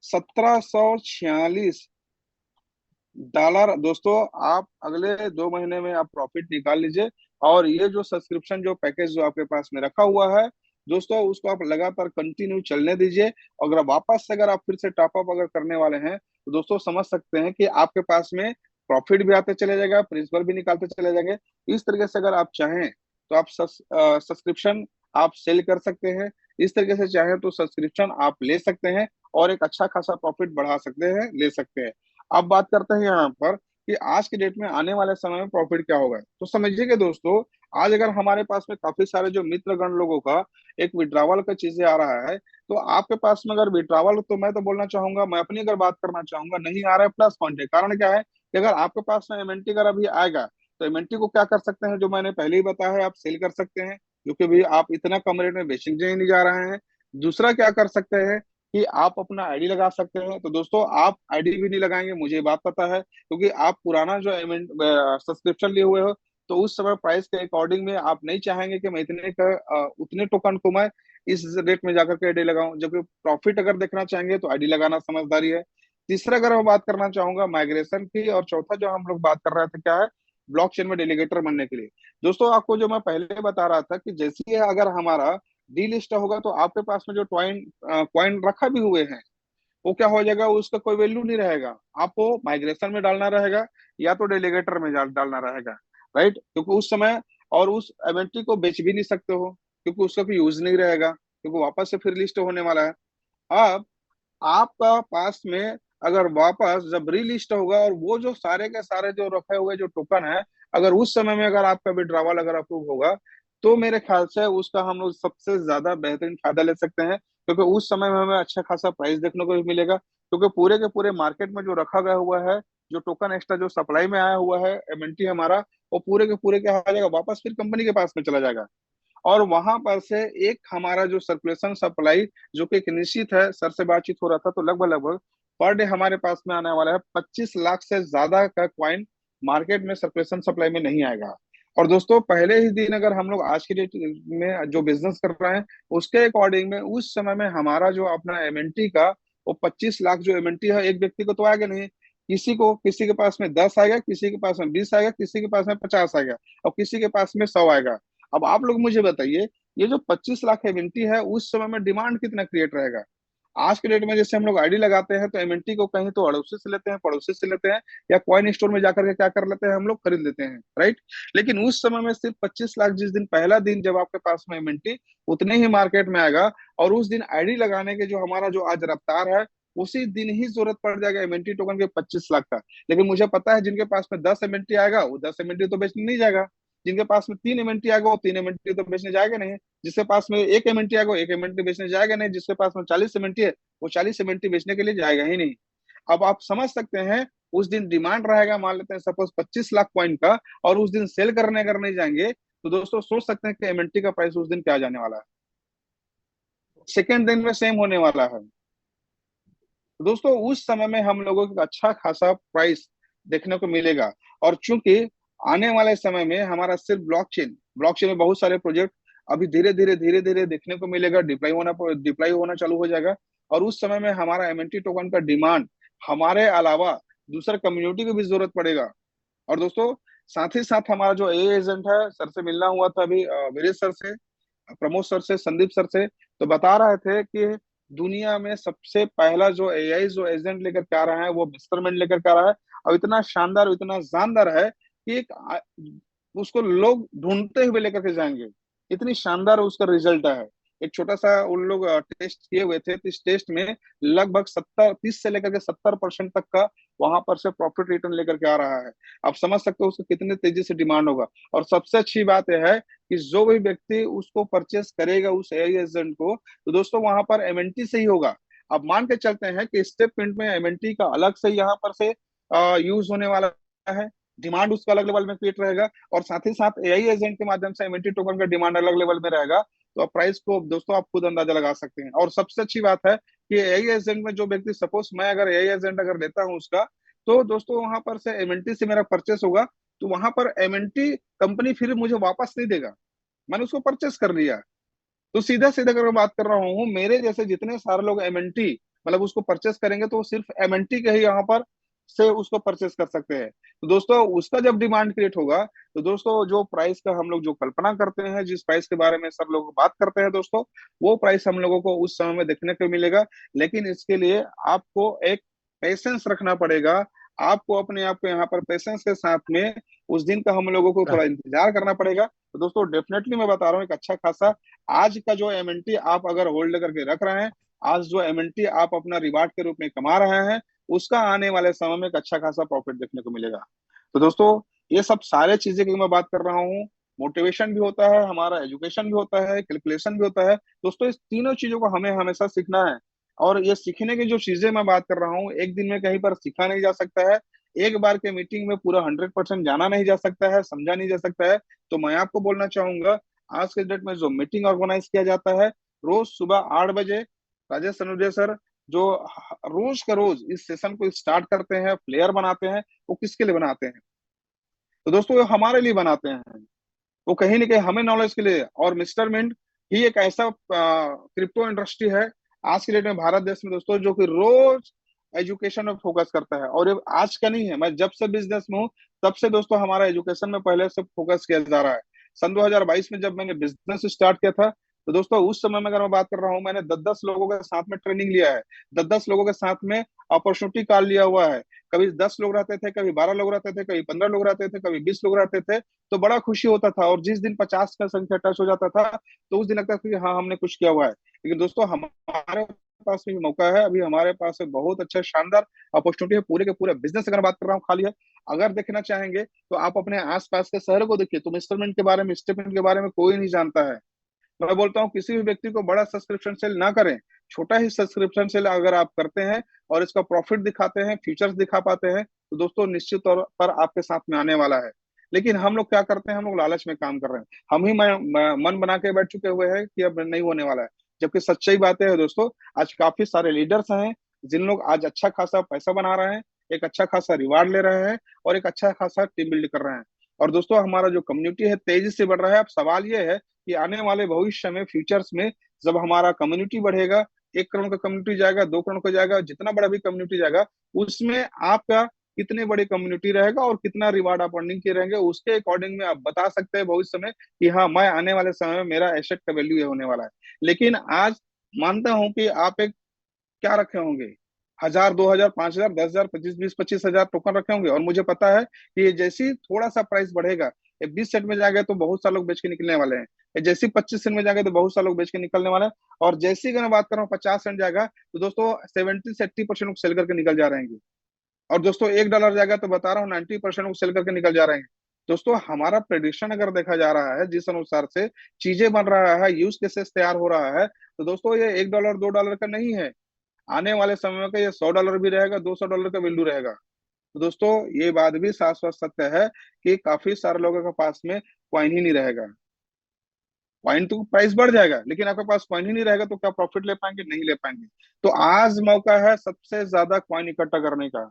$1746। दोस्तों आप अगले 2 महीने में आप प्रॉफिट निकाल लीजिए। और ये जो सब्सक्रिप्शन जो पैकेज जो आपके पास में रखा हुआ है दोस्तों, उसको आप लगातार कंटिन्यू चलने दीजिए। अगर वापस से अगर आप फिर से टॉपअप अगर करने वाले हैं तो दोस्तों समझ सकते हैं कि आपके पास में प्रॉफिट भी आते चले जाएगा, प्रिंसिपल भी निकालते चले जाएंगे। इस तरीके से अगर आप चाहें तो आप सब्सक्रिप्शन आप सेल कर सकते हैं। इस तरीके से चाहें तो सब्सक्रिप्शन आप ले सकते हैं और एक अच्छा खासा प्रॉफिट बढ़ा सकते हैं, ले सकते हैं। अब बात करते हैं यहाँ पर कि आज के डेट में आने वाले समय में प्रॉफिट क्या होगा। तो समझिए दोस्तों, आज अगर हमारे पास में काफी सारे जो मित्रगण लोगों का एक विड्रावल का चीजें आ रहा है, तो आपके पास में अगर विड्रावल, तो मैं तो बोलना चाहूंगा, मैं अपनी अगर बात करना चाहूंगा, नहीं आ रहा है प्लस पॉइंट है। कारण क्या है कि अगर आपके पास में एमएनटी अगर अभी आएगा तो एमएनटी को क्या कर सकते हैं, जो मैंने पहले ही बताया है, आप सेल कर सकते हैं, जो कि भी आप इतना कम रेट में बेचने नहीं जा रहे हैं। दूसरा क्या कर सकते हैं कि आप अपना आईडी लगा सकते हैं। तो दोस्तों आप आईडी भी नहीं लगाएंगे, मुझे ये बात पता है, क्योंकि आप पुराना जो सब्सक्रिप्शन लिए हुए हो, तो उस समय प्राइस के अकॉर्डिंग में आप नहीं चाहेंगे कि मैं उतने टोकन को मैं इस रेट में जाकर के आईडी लगाऊं। जबकि प्रॉफिट अगर देखना चाहेंगे तो आईडी लगाना समझदारी है। तीसरा अगर मैं बात करना चाहूंगा माइग्रेशन की, और चौथा जो हम लोग बात कर रहे थे क्या है, ब्लॉकचेन में डेलीगेटर बनने के लिए। दोस्तों आपको जो मैं पहले बता रहा था कि जैसे ही अगर हमारा डी लिस्ट होगा तो आपके पास में जो क्वाइन रखा भी हुए हैं वो क्या हो जाएगा, उसका कोई वैल्यू नहीं रहेगा। आपको माइग्रेशन में डालना रहेगा या तो डेलीगेटर में डालना रहेगा, राइट। क्योंकि उस समय और उस एमएनटी को बेच भी नहीं सकते हो, क्योंकि उसका कोई यूज नहीं रहेगा, क्योंकि वापस से फिर लिस्ट होने वाला है। अब आपका पास में अगर वापस जब रीलिस्ट होगा और वो जो सारे के सारे जो रखे हुए जो टोकन है, अगर उस समय में अगर आपका विड्रावल अगर अप्रूव होगा, तो मेरे ख्याल से उसका हम लोग सबसे ज्यादा बेहतरीन फायदा ले सकते हैं। क्योंकि उस समय में हमें अच्छा खासा प्राइस देखने को भी मिलेगा, क्योंकि पूरे के पूरे मार्केट में जो रखा गया हुआ है, जो टोकन एक्स्ट्रा जो सप्लाई में आया हुआ है एमएनटी हमारा, वो पूरे के पूरे क्या हो जाएगा, वापस फिर कंपनी के पास में चला जाएगा। और वहां पर से एक हमारा जो सर्कुलेशन सप्लाई जो कि एक निश्चित है, सर से बातचीत हो रहा था, तो लगभग लगभग पर डे हमारे पास में आने वाला है 25 लाख से ज्यादा का क्वाइन मार्केट में सर्कुलेशन सप्लाई में नहीं आएगा। और दोस्तों पहले ही दिन अगर हम लोग आज के डेट में जो बिजनेस कर रहे हैं उसके अकॉर्डिंग में उस समय में हमारा जो अपना एमएनटी का वो 25 लाख जो एमएनटी है, एक व्यक्ति को तो आएगा नहीं, किसी के पास में 10 आएगा, किसी के पास में 20 आएगा, किसी के पास में 50 आएगा, और किसी के पास में 100 आएगा। अब आप लोग मुझे बताइए, ये जो 25 लाख एमएनटी है उस समय में डिमांड कितना क्रिएट रहेगा। आज के डेट में जैसे हम लोग आईडी लगाते हैं तो एमएनटी को कहीं तो अड़ोसी से लेते हैं, पड़ोसी से लेते हैं, या कॉइन स्टोर में जाकर के क्या कर लेते हैं, हम लोग खरीद लेते हैं, राइट। लेकिन उस समय में सिर्फ 25 लाख, जिस दिन पहला दिन जब आपके पास में एमएनटी उतने ही मार्केट में आएगा, और उस दिन आईडी लगाने के जो हमारा जो आज रफ्तार है, उसी दिन ही जरूरत पड़ जाएगा एमएनटी टोकन के 25 लाख का। लेकिन मुझे पता है जिनके पास में 10 एमएनटी आएगा वो 10 एमएनटी तो बेचने नहीं जाएगा, जिनके पास में 3 एमएनटी आएगा वो 3 एमएनटी तो बेचने जाएगा नहीं, जिसके पास में 1 एमएनटी आएगा वो 1 एमएनटी बेचने जाएगा नहीं, जिसके पास में 40 एमएनटी है वो 40 एमएनटी बेचने के लिए जाएगा ही नहीं। अब आप समझ सकते हैं, उस दिन डिमांड रहेगा, मान लेते हैं सपोज 25 लाख पॉइंट का, और उस दिन सेल करने अगर नहीं जाएंगे तो दोस्तों सोच सकते हैं कि एमएनटी का प्राइस उस दिन क्या जाने वाला है। सेकेंड दिन में सेम होने वाला है। तो दोस्तों उस समय में हम लोगों को अच्छा खासा प्राइस देखने को मिलेगा। और चूंकि आने वाले समय में हमारा सिर्फ ब्लॉकचेन में बहुत सारे प्रोजेक्ट अभी धीरे धीरे देखने को मिलेगा, डिप्लाई होना चालू हो जाएगा। और उस समय में हमारा एमएनटी टोकन का डिमांड हमारे अलावा दूसरे कम्युनिटी को भी जरूरत पड़ेगा। और दोस्तों साथ ही साथ हमारा जो ए एजेंट है, सर से मिलना हुआ था अभी, वीरेश सर से, प्रमोद सर से, संदीप सर से, तो बता रहे थे कि दुनिया में सबसे पहला जो एआई जो एजेंट लेकर के आ रहा है वो मिस्टरमैन लेकर के आ रहा है। और इतना शानदार, इतना जानदार है कि उसको लोग ढूंढते हुए लेकर के जाएंगे, इतनी शानदार उसका रिजल्ट है। एक छोटा सा उन लोग टेस्ट किए हुए थे, तो इस टेस्ट में लगभग 30 से लेकर के 70% तक का वहां पर से प्रॉफिट रिटर्न लेकर के आ रहा है। आप समझ सकते हो उसको कितने तेजी से डिमांड होगा। और सबसे अच्छी बात यह है कि जो भी व्यक्ति उसको परचेस करेगा उस एआई एजेंट को, तो दोस्तों वहां पर एमएनटी से ही होगा। अब मान के चलते हैं कि स्टेप प्रिंट में एमएनटी का अलग से यहाँ पर से यूज होने वाला है, डिमांड उसका अलग लेवल में क्रिएट रहेगा, और साथ ही साथ एआई एजेंट के माध्यम से एमएनटी टोकन का डिमांड अलग लेवल में रहेगा। तो प्राइस को दोस्तों आप खुद अंदाजा लगा सकते हैं। और सबसे अच्छी बात है कि एआई एजेंट में जो व्यक्ति, सपोज मैं अगर एआई एजेंट अगर लेता हूँ उसका, तो दोस्तों वहां पर से एमएनटी से मेरा परचेस होगा, तो वहां पर एमएनटी कंपनी फिर मुझे वापस नहीं देगा, मैंने उसको परचेस कर लिया। तो सीधा सीधा करके बात कर रहा हूँ, मेरे जैसे जितने सारे लोग एमएनटी मतलब उसको परचेस करेंगे तो वो सिर्फ एमएनटी के ही यहाँ पर से उसको परचेस कर सकते हैं। तो दोस्तों उसका जब डिमांड क्रिएट होगा तो दोस्तों जो प्राइस का हम लोग जो कल्पना करते हैं, जिस प्राइस के बारे में सब लोग बात करते हैं दोस्तों, वो प्राइस हम लोगों को उस समय में देखने को मिलेगा। लेकिन इसके लिए आपको एक पेशेंस रखना पड़ेगा। आपको अपने आप को यहाँ पर पेशेंस के साथ में उस दिन का हम लोगों को थोड़ा इंतजार करना पड़ेगा। तो दोस्तों डेफिनेटली मैं बता रहा हूँ एक अच्छा खासा आज का जो एमएनटी आप अगर होल्ड करके रख रहे हैं, आज जो एमएनटी आप अपना रिवार्ड के रूप में कमा रहे हैं, उसका आने वाले समय में एक अच्छा खासा प्रॉफिट देखने को मिलेगा। तो दोस्तों ये सब सारे चीजें की मैं बात कर रहा हूँ, मोटिवेशन भी होता है हमारा, एजुकेशन भी होता है, कैलकुलेशन भी होता है। दोस्तों इस तीनों चीजों को हमें हमेशा सीखना है। और ये सीखने की जो चीजें मैं बात कर रहा हूँ, एक दिन में कहीं पर सीखा नहीं जा सकता है। एक बार के मीटिंग में पूरा 100% जाना नहीं जा सकता है, समझा नहीं जा सकता है। तो मैं आपको बोलना चाहूंगा, आज के डेट में जो मीटिंग ऑर्गेनाइज किया जाता है रोज सुबह 8 बजे, राजेश सनुजे सर जो रोज का रोज इस सेशन को स्टार्ट करते हैं, प्लेयर बनाते हैं, वो किसके लिए बनाते हैं? तो दोस्तों वो हमारे लिए बनाते हैं। वो कहीं ना कहीं हमें नॉलेज के लिए। और मिस्टर मिंट ही एक ऐसा क्रिप्टो इंडस्ट्री है आज के डेट में भारत देश में दोस्तों, जो कि रोज एजुकेशन में फोकस करता है। और ये आज का नहीं है, मैं जब से बिजनेस में हूँ तब से दोस्तों हमारा एजुकेशन में पहले से फोकस किया जा रहा है। सन 2022 में जब मैंने बिजनेस स्टार्ट किया था, तो दोस्तों उस समय में अगर मैं बात कर रहा हूँ, मैंने 10-10 लोगों के साथ में ट्रेनिंग लिया है, 10-10 लोगों के साथ में अपॉर्चुनिटी कॉल लिया हुआ है। कभी 10 लोग रहते थे, कभी 12 लोग रहते थे, कभी 15 लोग रहते थे, कभी 20 लोग रहते थे। तो बड़ा खुशी होता था। और जिस दिन 50 का संख्या टच हो जाता था तो उस दिन लगता था कि हाँ हमने कुछ किया हुआ है। लेकिन दोस्तों हमारे पास भी मौका है, अभी हमारे पास बहुत अच्छा शानदार अपॉर्चुनिटी है। पूरे के पूरे बिजनेस अगर बात कर रहा हूँ खाली है, अगर देखना चाहेंगे तो आप अपने आसपास के शहर को देखिए, तो इंस्टॉलमेंट के बारे में, स्टेटमेंट के बारे में कोई नहीं जानता है। मैं बोलता हूँ किसी भी व्यक्ति को बड़ा सब्सक्रिप्शन सेल ना करें, छोटा ही सब्सक्रिप्शन सेल अगर आप करते हैं और इसका प्रॉफिट दिखाते हैं, फ्यूचर्स दिखा पाते हैं, तो दोस्तों निश्चित तौर पर आपके साथ में आने वाला है। लेकिन हम लोग क्या करते हैं, हम लोग लालच में काम कर रहे हैं। हम ही मन बना के बैठ चुके हुए हैं कि अब नहीं होने वाला है। जबकि सच्चाई बातें है दोस्तों, आज काफी सारे लीडर्स हैं जिन लोग आज अच्छा खासा पैसा बना रहे हैं, एक अच्छा खासा रिवार्ड ले रहे हैं और एक अच्छा खासा टीम बिल्ड कर रहे हैं। और दोस्तों हमारा जो कम्युनिटी है तेजी से बढ़ रहा है। अब सवाल ये है कि आने वाले भविष्य में, फ्यूचर्स में, जब हमारा कम्युनिटी बढ़ेगा, 1 करोड़ का कम्युनिटी जाएगा, 2 करोड़ का जाएगा, जितना बड़ा भी कम्युनिटी जाएगा, उसमें आपका कितने बड़ी कम्युनिटी रहेगा और कितना रिवार्ड आप अर्निंग के रहेंगे, उसके अकॉर्डिंग में आप बता सकते हैं भविष्य में कि हाँ मैं आने वाले समय में मेरा एसेट का वैल्यू ये होने वाला है। लेकिन आज मानता हूं कि आप एक क्या रखे होंगे, 1000, 2000, 5000, 10,000, 25, 20, 25,000 टोकन रखे होंगे। और मुझे पता है कि ये जैसे ही थोड़ा सा प्राइस बढ़ेगा, ये 20 सेंट में जाएगा तो बहुत सारे लोग बेच के निकलने वाले हैं। ये जैसे ही 25 सेंट में जाएगा तो बहुत सारे लोग बेच के निकलने वाले हैं। और जैसे ही अगर मैं बात कर रहा हूँ 50 सेंट जाएगा तो दोस्तों 70 से 80% लोग सेल करके निकल जा रहे हैं। और दोस्तों $1 जाएगा तो बता रहा हूँ 90% लोग सेल करके निकल जा रहे हैं। दोस्तों हमारा प्रेडिक्शन अगर देखा जा रहा है, जिस अनुसार से चीजें बन रहा है, यूज केसेस तैयार हो रहा है, तो दोस्तों ये $1 $2 का नहीं है। आने वाले समय में ये $100 भी रहेगा, $200 का वैल्यू रहेगा। तो दोस्तों ये बात भी शाश्वत सत्य है कि काफी सारे लोगों के पास में कॉइन ही नहीं रहेगा। कॉइन तो प्राइस बढ़ जाएगा, लेकिन आपके पास कॉइन ही नहीं रहेगा तो क्या प्रॉफिट ले पाएंगे? नहीं ले पाएंगे। तो आज मौका है सबसे ज्यादा कॉइन इकट्ठा करने का,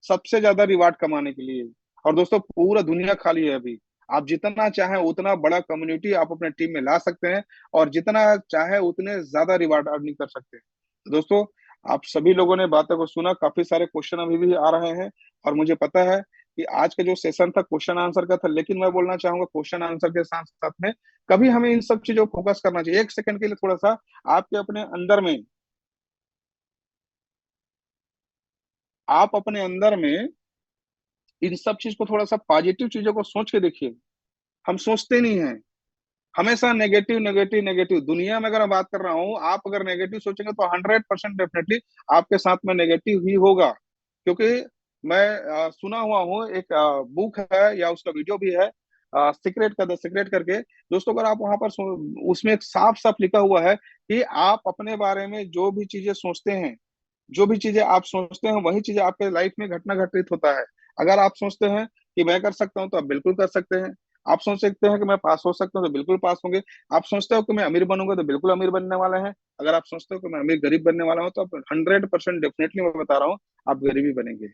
सबसे ज्यादा रिवार्ड कमाने के लिए। और दोस्तों पूरा दुनिया खाली है अभी। आप जितना चाहें उतना बड़ा कम्युनिटी आप अपने टीम में ला सकते हैं और जितना चाहे उतने ज्यादा रिवार्ड अर्निंग कर सकते हैं। तो दोस्तों आप सभी लोगों ने बातों को सुना, काफी सारे क्वेश्चन अभी भी आ रहे हैं। और मुझे पता है कि आज का जो सेशन था क्वेश्चन आंसर का था, लेकिन मैं बोलना चाहूंगा क्वेश्चन आंसर के साथ साथ में कभी हमें इन सब चीजों को फोकस करना चाहिए। 1 सेकंड के लिए थोड़ा सा आपके अपने अंदर में, आप अपने अंदर में इन सब चीज को थोड़ा सा पॉजिटिव चीजों को सोच के देखिए। हम सोचते नहीं है, हमेशा नेगेटिव नेगेटिव नेगेटिव। दुनिया में अगर मैं बात कर रहा हूँ, आप अगर नेगेटिव सोचेंगे तो 100% डेफिनेटली आपके साथ में नेगेटिव ही होगा। क्योंकि मैं सुना हुआ हूँ, एक बुक है या उसका वीडियो भी है, सीक्रेट का, द सीक्रेट करके। दोस्तों अगर आप वहां पर उसमें एक साफ साफ लिखा हुआ है कि आप अपने बारे में जो भी चीजें सोचते हैं, जो भी चीजें आप सोचते हैं वही चीजें आपके लाइफ में घटना घटित होता है। अगर आप सोचते हैं कि मैं कर सकता हूं तो आप बिल्कुल कर सकते हैं। आप सोच सकते हैं कि मैं पास हो सकता हूं तो बिल्कुल पास होंगे। आप सोचते हो कि मैं अमीर बनूंगा तो बिल्कुल अमीर बनने वाला है। अगर आप सोचते हो कि मैं अमीर गरीब बनने वाला हूं तो आप 100% डेफिनेटली मैं बता रहा हूँ आप गरीबी बनेंगे।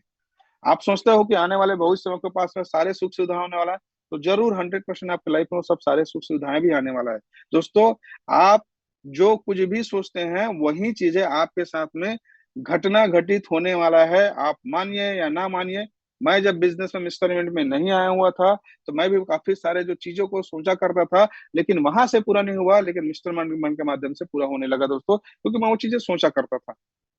आप सोचते हो कि आने वाले भविष्य में आपके पास में सारे सुख सुविधा होने वाला है, तो जरूर 100% आपकी लाइफ में वो सब सारे सुख सुविधाएं भी आने वाला है। दोस्तों, आप जो कुछ भी सोचते हैं वही चीजें आपके साथ में घटना घटित होने वाला है, आप मानिए या ना मानिए। मैं जब बिजनेस में मिस्टर इवेंट में नहीं आया हुआ था तो मैं भी काफी सारे जो चीजों को सोचा करता था, लेकिन वहां से पूरा नहीं हुआ, लेकिन मिस्टर मन के माध्यम से पूरा होने लगा दोस्तों, क्योंकि मैं वो चीजें सोचा करता था।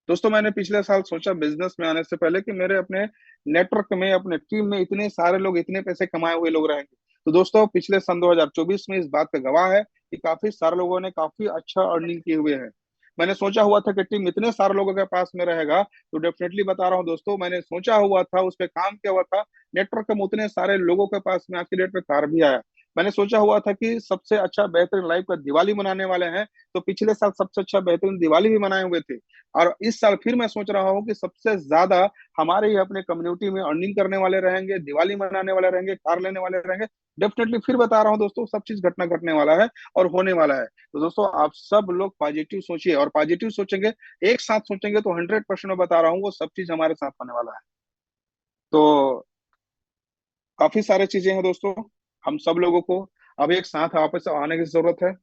दोस्तों, मैंने पिछले साल सोचा बिजनेस में आने से पहले कि मेरे अपने नेटवर्क में, अपने टीम में इतने सारे लोग, इतने पैसे कमाए हुए लोग रहेंगे। तो दोस्तों, पिछले सन 2024 में इस बात का गवाह है कि काफी सारे लोगों ने काफी अच्छा अर्निंग किए हुए हैं। मैंने सोचा हुआ था कि टीम इतने सारे लोगों के पास में रहेगा, तो डेफिनेटली बता रहा हूँ दोस्तों, मैंने सोचा हुआ था, उस पर काम किया हुआ था, नेटवर्क में उतने सारे लोगों के पास में आज की डेट में कार भी आया। मैंने सोचा हुआ था कि सबसे अच्छा बेहतरीन लाइफ का दिवाली मनाने वाले हैं, तो पिछले साल सबसे अच्छा बेहतरीन दिवाली भी मनाए हुए थे। और इस साल फिर मैं सोच रहा हूँ कि सबसे ज्यादा हमारे ही अपने कम्युनिटी में अर्निंग करने वाले रहेंगे, दिवाली मनाने वाले रहेंगे, कार लेने वाले रहेंगे। डेफिनेटली फिर बता रहा हूँ दोस्तों, सब चीज घटना घटने वाला है और होने वाला है। तो दोस्तों, आप सब लोग पॉजिटिव सोचिए, और पॉजिटिव सोचेंगे, एक साथ सोचेंगे, तो 100% मैं बता रहा हूँ वो सब चीज हमारे साथ होने वाला है। तो काफी सारे चीजें हैं दोस्तों, हम सब लोगों को अब एक साथ आपस में आने की जरूरत है,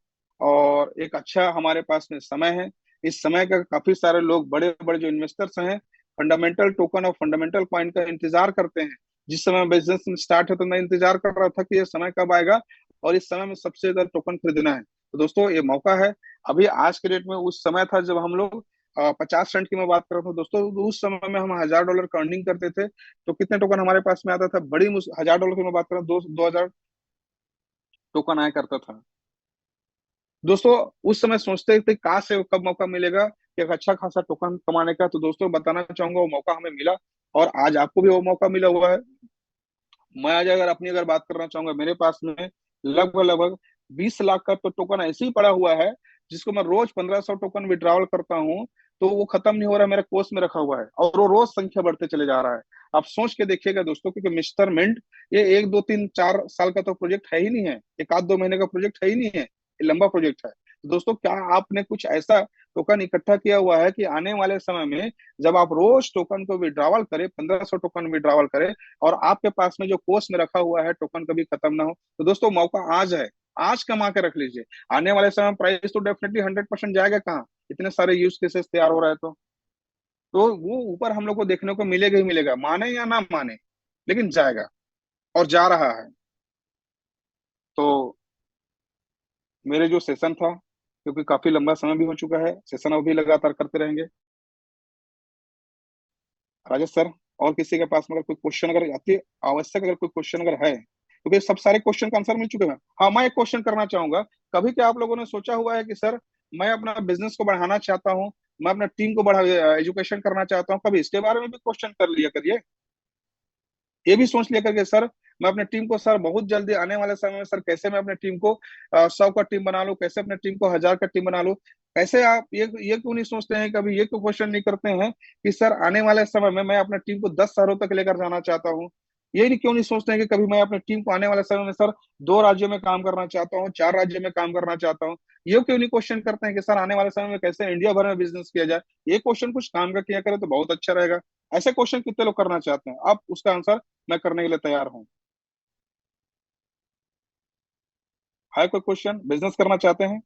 और एक अच्छा हमारे पास में समय है। इस समय का काफी सारे लोग, बड़े बड़े जो इन्वेस्टर्स हैं, फंडामेंटल टोकन और फंडामेंटल पॉइंट का इंतजार करते हैं। जिस समय बिजनेस स्टार्ट है तो मैं इंतजार कर रहा था कि ये समय कब आएगा, और इस समय में सबसे ज्यादा टोकन खरीदना है। तो दोस्तों, ये मौका है। अभी आज के डेट में उस समय था जब हम लोग 50 सेंट की मैं बात कर रहा था दोस्तों, तो उस समय में हम $1000 का अर्निंग करते थे, तो कितने टोकन हमारे पास में आता था? $1000 की मैं बात कर रहा हूँ, 2000 टोकन आया करता था दोस्तों। उस समय सोचते थे कहाँ से कब मौका मिलेगा कि एक अच्छा खासा टोकन कमाने का। तो दोस्तों, बताना चाहूंगा वो मौका हमें मिला, और आज आपको भी वो मौका मिला हुआ है। मैं आज अगर बात करना चाहूंगा, मेरे पास में लगभग लगभग 20 लाख का तो टोकन ऐसे ही पड़ा हुआ है, जिसको मैं रोज 1500 टोकन विड्रॉवल करता हूँ, तो वो खत्म नहीं हो रहा है, मेरे कोष में रखा हुआ है, और वो रोज संख्या बढ़ते चले जा रहा है। आप सोच के देखिएगा दोस्तों, क्योंकि मिस्टर मिंट ये 1 2 3 4 साल का तो प्रोजेक्ट है ही नहीं है, 1 आध 2 महीने का प्रोजेक्ट है ही नहीं है, ये लंबा प्रोजेक्ट है। तो दोस्तों, क्या आपने कुछ ऐसा टोकन इकट्ठा किया हुआ है कि आने वाले समय में जब आप रोज टोकन को विड्रॉवल करें, 1500 टोकन विड्रॉवल करें, और आपके पास में जो कोष में रखा हुआ है टोकन कभी खत्म ना हो? तो दोस्तों, मौका आज है, आज कमा के रख लीजिए। आने वाले समय में प्राइस तो डेफिनेटली 100% जाएगा कहाँ, इतने सारे यूज केसेस तैयार हो रहा है। तो वो ऊपर हम लोग को देखने को मिलेगा ही मिलेगा, माने या ना माने, लेकिन जाएगा, और जा रहा है। तो मेरे जो सेशन था, क्योंकि काफी लंबा समय भी हो चुका है, सेशन अब भी लगातार करते रहेंगे। राजेश सर, और किसी के पास में अगर कोई क्वेश्चन, अगर अति आवश्यक अगर कोई क्वेश्चन अगर है, क्योंकि सब सारे क्वेश्चन का आंसर मिल चुके हैं। हाँ, मैं एक क्वेश्चन करना चाहूंगा। कभी क्या आप लोगों ने सोचा हुआ है कि सर, मैं अपना बिजनेस को बढ़ाना चाहता हूँ, मैं अपना टीम को बढ़ा एजुकेशन करना चाहता हूँ, कभी इसके बारे में भी क्वेश्चन कर लिया करिए। ये भी सोच लिया करके सर, मैं अपने टीम को सर बहुत जल्दी आने वाले समय में सर कैसे मैं अपने टीम को 100 का टीम बना लूं, कैसे अपने टीम को 1000 का टीम बना लूं। कैसे आप ये क्यों नहीं सोचते हैं, कभी ये क्यों क्वेश्चन नहीं करते हैं कि सर आने वाले समय में मैं अपने टीम को 10 शहरों तक लेकर जाना चाहता हूँ? ये नहीं क्यों नहीं सोचते हैं कि कभी मैं अपनी टीम को आने वाले समय में सर 2 राज्यों में काम करना चाहता हूँ, 4 राज्यों में काम करना चाहता हूँ? ये क्यों नहीं क्वेश्चन करते हैं कि सर आने वाले समय में कैसे इंडिया भर में बिजनेस किया जाए? ये क्वेश्चन कुछ काम का किया करे तो बहुत अच्छा रहेगा। ऐसे क्वेश्चन कितने लोग करना चाहते हैं? अब उसका आंसर मैं करने के लिए तैयार हूँ। है कोई क्वेश्चन? बिजनेस करना चाहते हैं?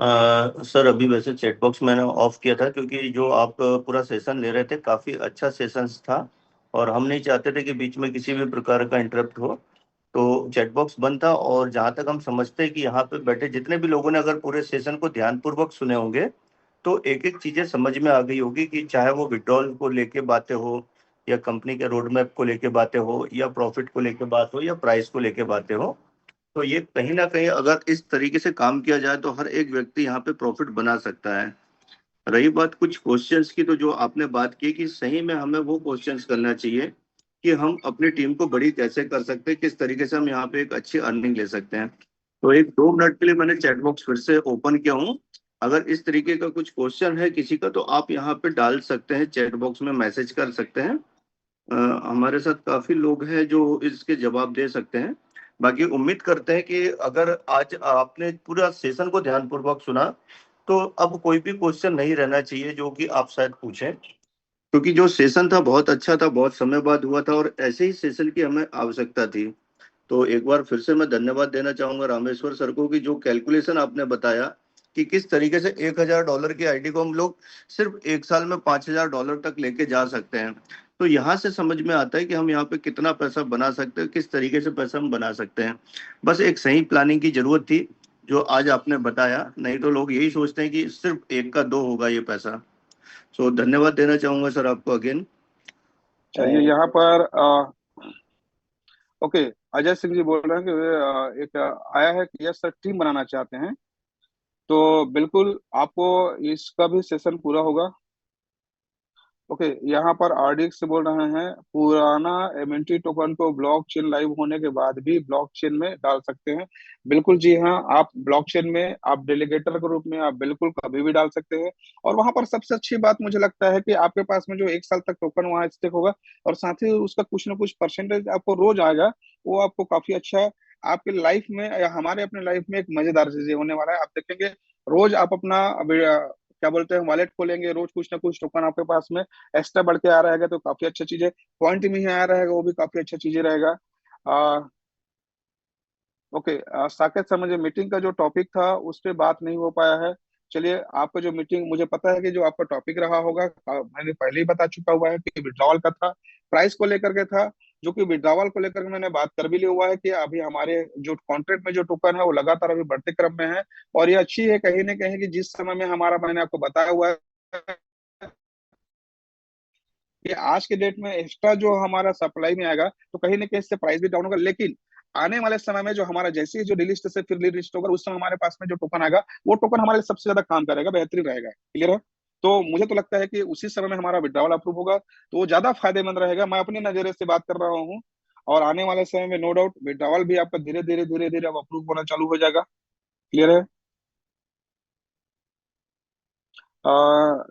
सर अभी वैसे चैट बॉक्स मैंने ऑफ किया था, क्योंकि जो आप पूरा सेशन ले रहे थे काफी अच्छा सेशन था, और हम नहीं चाहते थे कि बीच में किसी भी प्रकार का इंटरप्ट हो। तो चैट बॉक्स बंद था, और जहाँ तक हम समझते हैं कि यहाँ पे बैठे जितने भी लोगों ने अगर पूरे सेशन को ध्यानपूर्वक सुने होंगे, तो एक एक चीजें समझ में आ गई होगी, कि चाहे वो विड्रॉल को लेके बातें हो, या कंपनी के रोड मैप को लेके बातें हो, या प्रॉफिट को लेके बात हो, या प्राइस को लेके बातें हो। तो ये कहीं ना कहीं अगर इस तरीके से काम किया जाए तो हर एक व्यक्ति यहाँ पे प्रॉफिट बना सकता है। रही बात कुछ क्वेश्चंस की, तो जो आपने बात की कि सही में हमें वो क्वेश्चंस करना चाहिए कि हम अपनी टीम को बड़ी कैसे कर सकते हैं, किस तरीके से हम यहाँ पे एक अच्छी अर्निंग ले सकते हैं। तो 1 2 मिनट के लिए मैंने चैट बॉक्स फिर से ओपन किया हूँ। अगर इस तरीके का कुछ क्वेश्चन है किसी का, तो आप यहाँ पे डाल सकते हैं, चैट बॉक्स में मैसेज कर सकते हैं। हमारे साथ काफी लोग हैं जो इसके जवाब दे सकते हैं। बाकी उम्मीद करते हैं कि अगर आज आपने पूरा सेशन को ध्यानपूर्वक सुना, तो अब कोई भी क्वेश्चन नहीं रहना चाहिए जो कि आप शायद पूछें। क्योंकि जो सेशन था बहुत अच्छा था, बहुत समय बाद हुआ था और ऐसे ही सेशन की हमें आवश्यकता थी। तो एक बार फिर से मैं धन्यवाद देना चाहूंगा रामेश्वर सर को कि जो कैलकुलेशन आपने बताया कि किस तरीके से $1,000 की आईडी को हम लोग सिर्फ एक साल में $5,000 तक लेके जा सकते हैं। तो यहाँ से समझ में आता है कि हम यहाँ पे कितना पैसा बना सकते हैं, किस तरीके से पैसा हम बना सकते हैं। बस एक सही प्लानिंग की जरूरत थी, जो आज आपने बताया। नहीं तो लोग यही सोचते हैं कि सिर्फ एक का दो होगा ये पैसा। सो धन्यवाद देना चाहूंगा सर आपको अगेन। चलिए यहाँ पर ओके, अजय सिंह जी बोल रहे हैं कि एक आया है कि यस सर टीम बनाना चाहते हैं, तो बिल्कुल आपको इसका भी सेशन पूरा होगा। ओके, यहाँ पर आरडीएक्स से बोल रहे हैं पुराना एमएनटी टोकन को ब्लॉकचेन लाइव होने के बाद भी ब्लॉकचेन में डाल सकते हैं। बिल्कुल जी हाँ, आप ब्लॉकचेन में आप डेलीगेटर के रूप में आप बिल्कुल कभी भी डाल सकते हैं। और वहां पर सबसे अच्छी बात मुझे लगता है कि आपके पास में जो एक साल तक टोकन वहां स्टेक होगा और साथ ही उसका कुछ ना कुछ परसेंटेज आपको रोज आएगा, वो आपको काफी अच्छा आपके लाइफ में या हमारे अपने लाइफ में एक मजेदार चीज होने वाला है। आप देखेंगे रोज आप अपना क्या बोलते हैं वॉलेट खोलेंगे, रोज कुछ ना कुछ टोकन आपके पास में एक्स्ट्रा बढ़ के आ रहेगा, तो काफी अच्छा चीज है। पॉइंट में ही आ रहेगा, वो भी काफी अच्छा चीज रहेगा। आ, ओके, साकेत सर, मुझे मीटिंग का जो टॉपिक था उस पे बात नहीं हो पाया है। चलिए, आपका जो मीटिंग मुझे पता है कि जो आपका टॉपिक रहा होगा, मैंने पहले ही बता चुका हुआ है कि विड्रॉवल का था, प्राइस को लेकर के था। जो कि विड्रॉवल को लेकर के मैंने बात कर भी लिया हुआ है कि अभी हमारे जो कॉन्ट्रैक्ट में जो टोकन है वो लगातार अभी बढ़ते क्रम में है। और ये अच्छी है कहीं ना कहीं कि जिस समय में हमारा, मैंने आपको बताया हुआ है कि आज के डेट में एक्स्ट्रा जो हमारा सप्लाई में आएगा तो कहीं ना कहीं इससे प्राइस भी डाउन होगा। लेकिन आने वाले समय में जो हमारा जैसे ही जो डिलिस्ट से फिर लिस्ट होगा, उस समय हमारे पास में जो टोकन आएगा वो टोकन हमारे लिए सबसे ज्यादा काम करेगा, बेहतरीन रहेगा। क्लियर है? तो मुझे तो लगता है कि उसी समय में हमारा विड्रॉवल अप्रूव होगा तो वो ज्यादा फायदेमंद रहेगा। मैं अपनी नजरिए से बात कर रहा हूँ। और आने वाले समय में नो डाउट विड्रॉवल भी आपका धीरे धीरे धीरे धीरे अब अप्रूव होना चालू हो जाएगा। क्लियर है? अ,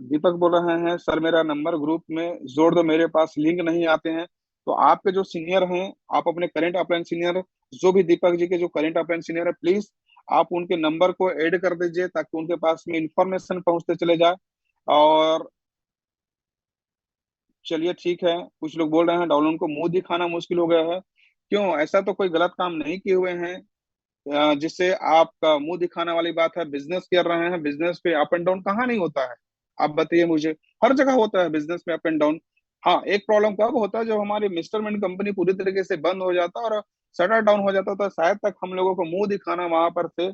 दीपक बोल रहे हैं सर मेरा नंबर ग्रुप में जोड़ दो, मेरे पास लिंक नहीं आते हैं। तो आपके जो सीनियर हैं, आप अपने करंट अपलाइन सीनियर, जो भी दीपक जी के जो करंट अपलाइन सीनियर है, प्लीज आप उनके नंबर को ऐड कर दीजिए ताकि उनके पास में इंफॉर्मेशन पहुंचते चले जाए। और चलिए ठीक है, कुछ लोग बोल रहे हैं डाउनलोड को मुंह दिखाना मुश्किल हो गया है। क्यों? ऐसा तो कोई गलत काम नहीं किए हुए हैं जिससे आपका मुंह दिखाने वाली बात है। बिजनेस कर रहे हैं, बिजनेस पे अप एंड डाउन कहाँ नहीं होता है? आप बताइए मुझे, हर जगह होता है बिजनेस में अप एंड डाउन। हाँ, एक प्रॉब्लम कब होता है जब हमारी मिस्टरमेंट कंपनी पूरी तरीके से बंद हो जाता है और शटर डाउन हो जाता, तो शायद तक हम लोगों को मुंह दिखाना वहां पर से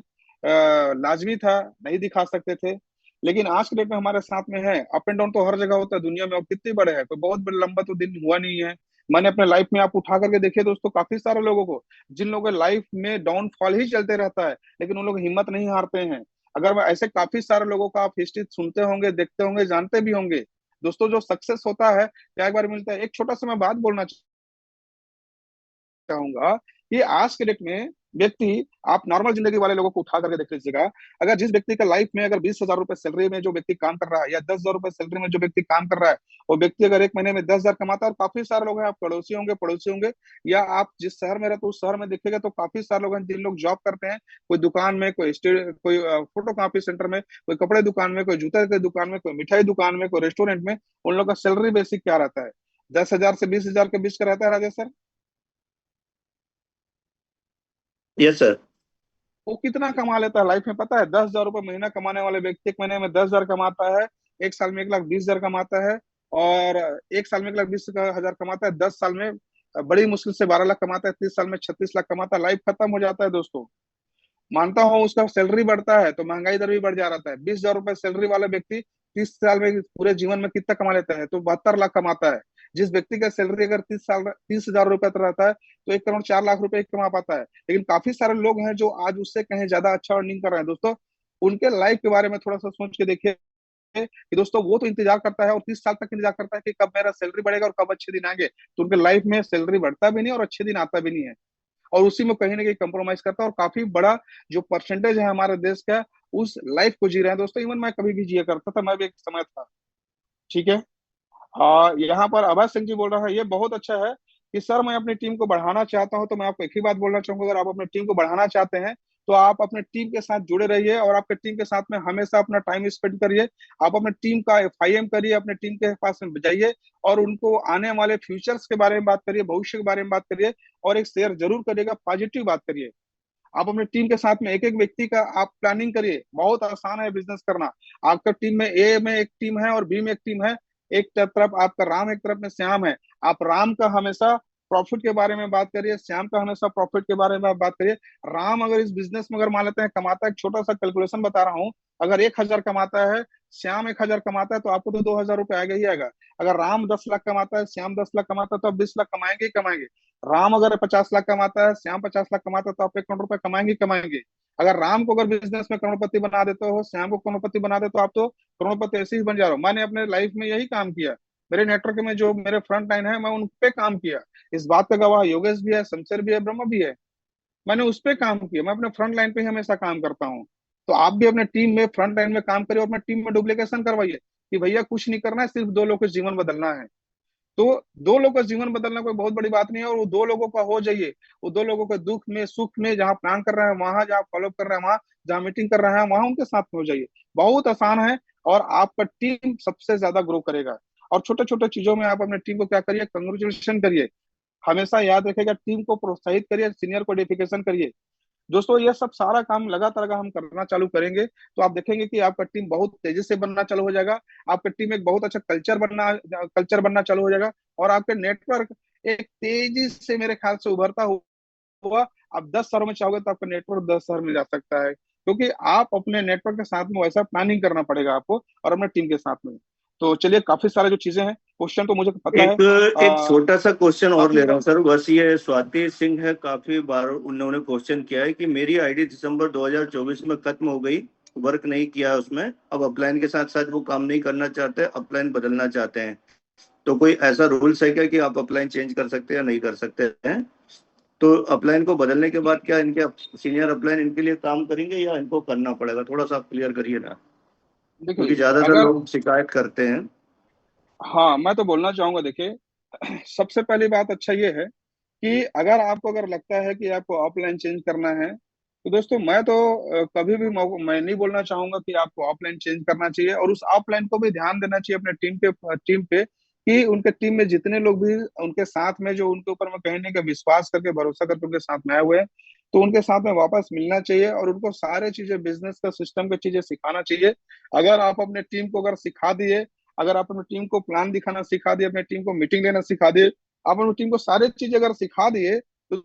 लाजमी था, नहीं दिखा सकते थे। लेकिन आज के डेट में हमारे साथ में है, अप एंड डाउन तो हर जगह होता है दुनिया में। और कितने बड़े हैं, कोई बहुत बड़ा लंबा तो दिन हुआ नहीं है। मैंने अपने लाइफ में आप उठा करके देखिए दोस्तों, काफी सारे लोगों को जिन लोगों के लाइफ में डाउनफॉल ही चलते रहता है, लेकिन उन लोग हिम्मत नहीं हारते हैं। अगर मैं ऐसे काफी सारे लोगों का आप हिस्ट्री सुनते होंगे, देखते होंगे, जानते भी होंगे दोस्तों, जो सक्सेस होता है क्या एक बार मिलता है। एक छोटा सा मैं बात बोलना चाहूंगा कि आज के डेट में व्यक्ति, आप नॉर्मल जिंदगी वाले लोगों को उठा करके देख लीजिएगा। अगर जिस व्यक्ति का लाइफ में अगर 20,000 रुपए सैलरी में जो व्यक्ति काम कर रहा है या 10,000 रुपए सैलरी में जो व्यक्ति काम कर रहा है, वो व्यक्ति अगर एक महीने में 10,000 कमाता है, और काफी सारे लोग हैं, आप पड़ोसी होंगे या आप जिस शहर में रहते हो उस शहर में देखिएगा तो काफी सारे लोग हैं जिन लोग जॉब करते हैं, कोई दुकान में, कोई फोटो कॉपी सेंटर में, कोई कपड़े दुकान में, कोई जूते की दुकान में, कोई मिठाई दुकान में, कोई रेस्टोरेंट में। उन लोग का सैलरी बेसिक क्या रहता है? 10,000 से 20,000 के बीच का रहता है, राजेश सर। Yes sir. वो कितना कमा लेता है लाइफ में पता है? 10,000 रुपये महीना कमाने वाले व्यक्ति एक महीने में 10,000 कमाता है, एक साल में 1,20,000 कमाता है। और एक साल में 1,20,000 कमाता है, 10 साल में बड़ी मुश्किल से 12 लाख कमाता है, 30 साल में 36 लाख कमाता है। लाइफ खत्म हो जाता है दोस्तों। मानता हूँ उसका सैलरी बढ़ता है तो महंगाई दर भी बढ़ जा रहा है। 20,000 रुपए सैलरी वाला व्यक्ति 30 साल में पूरे जीवन में कितना कमा लेता है? तो 72 लाख कमाता है। जिस व्यक्ति का सैलरी अगर 30,000 रुपए तक रहता है तो 1,04 लाख रुपए कमा पाता है। लेकिन काफी सारे लोग हैं जो आज उससे कहीं ज्यादा अच्छा अर्निंग कर रहे हैं दोस्तों। उनके लाइफ के बारे में थोड़ा सा सोच के देखिए कि दोस्तों वो तो इंतजार करता है और 30 साल तक इंतजार करता है कि कब मेरा सैलरी बढ़ेगा और कब अच्छे दिन आएंगे। तो उनके लाइफ में सैलरी बढ़ता भी नहीं और अच्छे दिन आता भी नहीं है, और उसी में कहीं ना कहीं कंप्रोमाइज करता है। और काफी बड़ा जो परसेंटेज है हमारे देश का, उस लाइफ को जी रहे हैं दोस्तों। इवन मैं कभी भी जिया करता था, मैं भी एक समय था। ठीक है? यहाँ पर अभय सिंह जी बोल रहा है, ये बहुत अच्छा है कि सर मैं अपनी टीम को बढ़ाना चाहता हूं। तो मैं आपको एक ही बात बोलना चाहूंगा, अगर आप अपनी टीम को बढ़ाना चाहते हैं तो आप अपने टीम के साथ जुड़े रहिए और आपके टीम के साथ में हमेशा अपना टाइम स्पेंड करिए। आप अपने टीम का FIM करिए, अपने टीम के पास में जाइए और उनको आने वाले फ्यूचर्स के बारे में बात करिए, भविष्य के बारे में बात करिए, और एक शेयर जरूर करिएगा, पॉजिटिव बात करिए। आप अपने टीम के साथ में एक एक व्यक्ति का आप प्लानिंग करिए। बहुत आसान है बिजनेस करना। आपका टीम में ए में एक टीम है और बी में एक टीम है। एक तरफ आपका राम, एक तरफ में श्याम है। आप राम का हमेशा प्रॉफिट के बारे में बात करिए, श्याम का हमेशा प्रॉफिट के बारे में आप बात करिए। राम अगर इस बिजनेस में अगर मान लेते हैं कमाता है, एक छोटा सा कैलकुलेशन बता रहा हूँ, अगर 1,000 कमाता है, श्याम 1,000 कमाता है, तो आपको तो 2,000 रुपये आएगा ही आएगा। अगर राम 10 लाख कमाता है, श्याम 10 लाख कमाता है, तो आप 20 लाख कमाएंगे ही कमाएंगे। राम अगर 50 लाख कमाता है, श्याम 50 लाख कमाता है, तो आप 1 करोड़ रुपए कमाएंगे कमाएंगे। अगर राम को अगर बिजनेस में करोड़पति बना देते हो, श्याम को करोड़पति बना देते हो, आप तो करोड़पति ऐसे ही बन जा रहे हो। मैंने अपने लाइफ में यही काम किया। मेरे नेटवर्क में जो मेरे फ्रंट लाइन है, मैं उन पे काम किया। इस बात का गवाह योगेश भी है, शमशेर भी है, ब्रह्म भी है। मैंने उस पे काम किया। मैं अपने फ्रंट लाइन पे ही हमेशा काम करता हूँ। तो आप भी अपने टीम में फ्रंट लाइन में काम करिए और अपने टीम में डुप्लीकेशन करवाइए कि भैया कुछ नहीं करना है, सिर्फ 2 लोग का जीवन बदलना है। तो 2 लोगों का जीवन बदलना कोई बहुत बड़ी बात नहीं है, और वो 2 लोगों का हो जाइए। वो 2 लोगों के दुख में, सुख में, जहाँ प्लान कर रहे हैं वहां, जहाँ फॉलो कर रहे हैं वहां, जहाँ मीटिंग कर रहे हैं वहां उनके साथ में हो जाइए। बहुत आसान है और आपका टीम सबसे ज्यादा ग्रो करेगा। और छोटे छोटे चीजों में आप अपने टीम को क्या करिए, कंग्रेचुलेशन करिए। हमेशा याद रखेगा, टीम को प्रोत्साहित करिए, सीनियर को डिफिकेशन करिए। दोस्तों ये सब सारा काम लगातार अगर हम करना चालू करेंगे तो आप देखेंगे कि आपका टीम बहुत तेजी से बनना चालू हो जाएगा। आपका टीम एक बहुत अच्छा कल्चर बनना चालू हो जाएगा। और आपके नेटवर्क एक तेजी से मेरे ख्याल से उभरता हुआ, आप 10 शहरों में चाहोगे तो आपका नेटवर्क 10 शहर में जा सकता है, क्योंकि आप अपने नेटवर्क के साथ में वैसा प्लानिंग करना पड़ेगा आपको और अपने टीम के साथ में। तो चलिए, काफी सारे जो चीजें हैं, क्वेश्चन तो मुझे पता है। एक छोटा सा क्वेश्चन और काफी ले रहा हूँ सर। बस ये स्वाति सिंह है, काफी बार उन्होंने क्वेश्चन किया है कि मेरी आईडी दिसंबर 2024 में खत्म हो गई, वर्क नहीं किया उसमें, अब अपलाइन के साथ साथ वो काम नहीं करना चाहते, अपलाइन बदलना चाहते हैं, तो कोई ऐसा रूल्स है क्या कि आप अपलाइन चेंज कर सकते हैं या नहीं कर सकते हैं? तो अपलाइन को बदलने के बाद क्या इनके सीनियर अपलाइन इनके लिए काम करेंगे या इनको करना पड़ेगा? थोड़ा सा क्लियर करिए ना, क्योंकि देखिए, ज्यादातर अगर लोग शिकायत करते हैं। हाँ, मैं तो बोलना चाहूंगा, देखिए सबसे पहली बात अच्छा ये है कि अगर लगता है कि आपको ऑफलाइन चेंज करना है, तो दोस्तों मैं तो कभी भी मैं नहीं बोलना चाहूंगा कि आपको ऑफलाइन चेंज करना चाहिए। और उस ऑफलाइन को भी ध्यान देना चाहिए अपने टीम पे कि उनके टीम में जितने लोग भी उनके साथ में, जो उनके ऊपर में कहने का विश्वास करके, भरोसा करके उनके साथ में आए हुए हैं, तो उनके साथ में वापस मिलना चाहिए और उनको सारे चीजें, बिजनेस का सिस्टम की चीजें सिखाना चाहिए। अगर आप अपने टीम को अगर सिखा दिए, अगर आप अपनी टीम को प्लान दिखाना सिखा दिए, अपनी टीम को मीटिंग लेना सिखा दिए, आप अपनी टीम को सारी चीजें अगर सिखा दिए, तो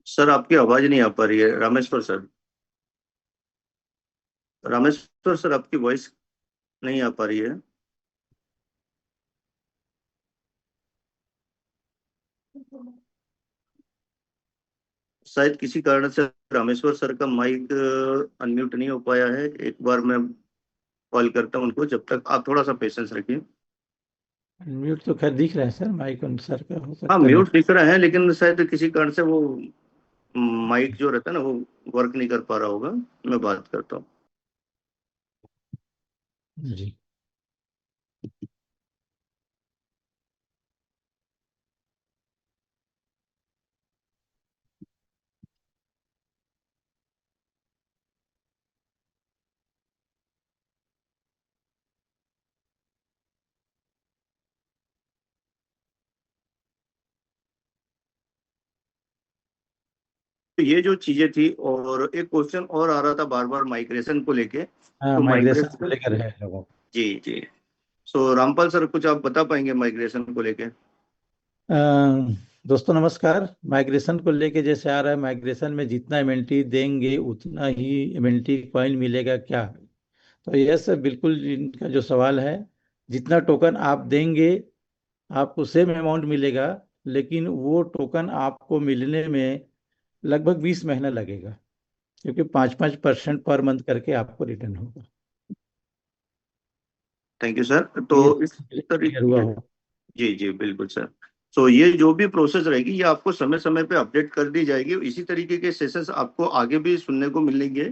सर आपकी आवाज नहीं आ पा रही है, रामेश्वर सर। रामेश्वर सर आपकी वॉइस नहीं आ पा रही है। शायद किसी कारण से रामेश्वर सर का माइक अनम्यूट नहीं हो पाया है। एक बार मैं कॉल करता हूं उनको, जब तक आप थोड़ा सा पेशेंस रखिए। म्यूट तो खैर दिख रहा है सर, माइक ऑन सर का हो हाँ सकता है म्यूट दिख रहा है, लेकिन शायद किसी कारण से वो माइक जो रहता है ना वो वर्क नहीं कर पा रहा होगा। मैं बात करता हूँ। जी। तो ये जो चीजें थी, और एक क्वेश्चन और आ रहा था बार बार माइग्रेशन को लेके। हाँ, तो माइग्रेशन को माइग्रेशन, लेकर है लोगों को। जी जी। सो रामपाल सर कुछ आप बता पाएंगे माइग्रेशन को लेके? अ, दोस्तों नमस्कार। माइग्रेशन को लेके जैसे आ रहा है, माइग्रेशन में जितना इम्यूनिटी देंगे उतना ही इम्यूनिटी कॉइन मिलेगा क्या? तो यह सब बिल्कुल इनका जो सवाल है, जितना टोकन आप देंगे आपको सेम अमाउंट मिलेगा, लेकिन वो टोकन आपको मिलने में लगभग 20 महीना लगेगा, क्योंकि 5-5% पर मंथ करके आपको रिटर्न होगा। Thank you sir. ये तो इस क्लियर हुआ तरीके, हो? जी जी बिल्कुल सर। सो ये जो भी प्रोसेस रहेगी ये आपको समय समय पे अपडेट कर दी जाएगी। इसी तरीके के सेशंस आपको आगे भी सुनने को मिलेंगे।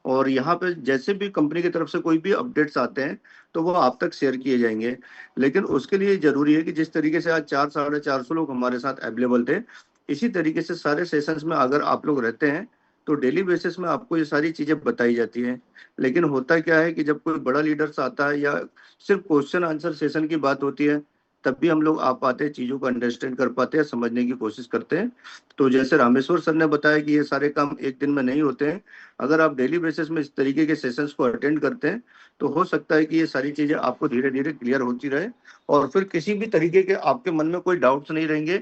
और यहाँ पे जैसे भी कंपनी की तरफ से कोई भी अपडेट्स आते हैं तो वो आप तक शेयर किए जाएंगे। लेकिन उसके लिए जरूरी है कि जिस तरीके से आज 400-450 लोग हमारे साथ अवेलेबल थे, इसी तरीके से सारे सेशंस में अगर आप लोग रहते हैं तो डेली बेसिस में आपको ये सारी चीजें बताई जाती हैं। लेकिन होता क्या है कि जब कोई बड़ा लीडर्स आता है या सिर्फ क्वेश्चन आंसर सेशन की बात होती है, तब भी हम लोग आ पाते हैं, चीजों को अंडरस्टैंड कर पाते हैं, समझने की कोशिश करते हैं। तो जैसे रामेश्वर सर ने बताया कि ये सारे काम एक दिन में नहीं होते हैं। अगर आप डेली बेसिस में इस तरीके के सेशंस को अटेंड करते हैं तो हो सकता है कि ये सारी चीजें आपको धीरे धीरे क्लियर होती रहे, और फिर किसी भी तरीके के आपके मन में कोई डाउट्स नहीं रहेंगे,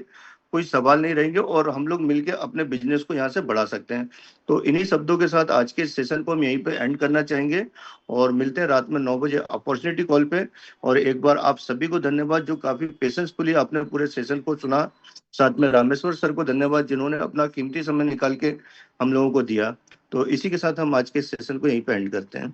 कोई सवाल नहीं रहेंगे, और हम लोग मिलकर अपने बिजनेस को यहाँ से बढ़ा सकते हैं। तो इन्हीं शब्दों के साथ आज के सेशन को हम यहीं पे एंड करना चाहेंगे, और मिलते हैं रात में 9 बजे अपॉर्चुनिटी कॉल पे। और एक बार आप सभी को धन्यवाद जो काफी पेशेंसफुली आपने पूरे सेशन को सुना। साथ में रामेश्वर सर को धन्यवाद जिन्होंने अपना कीमती समय निकाल के हम लोगों को दिया। तो इसी के साथ हम आज के सेशन को यहीं पे एंड करते हैं।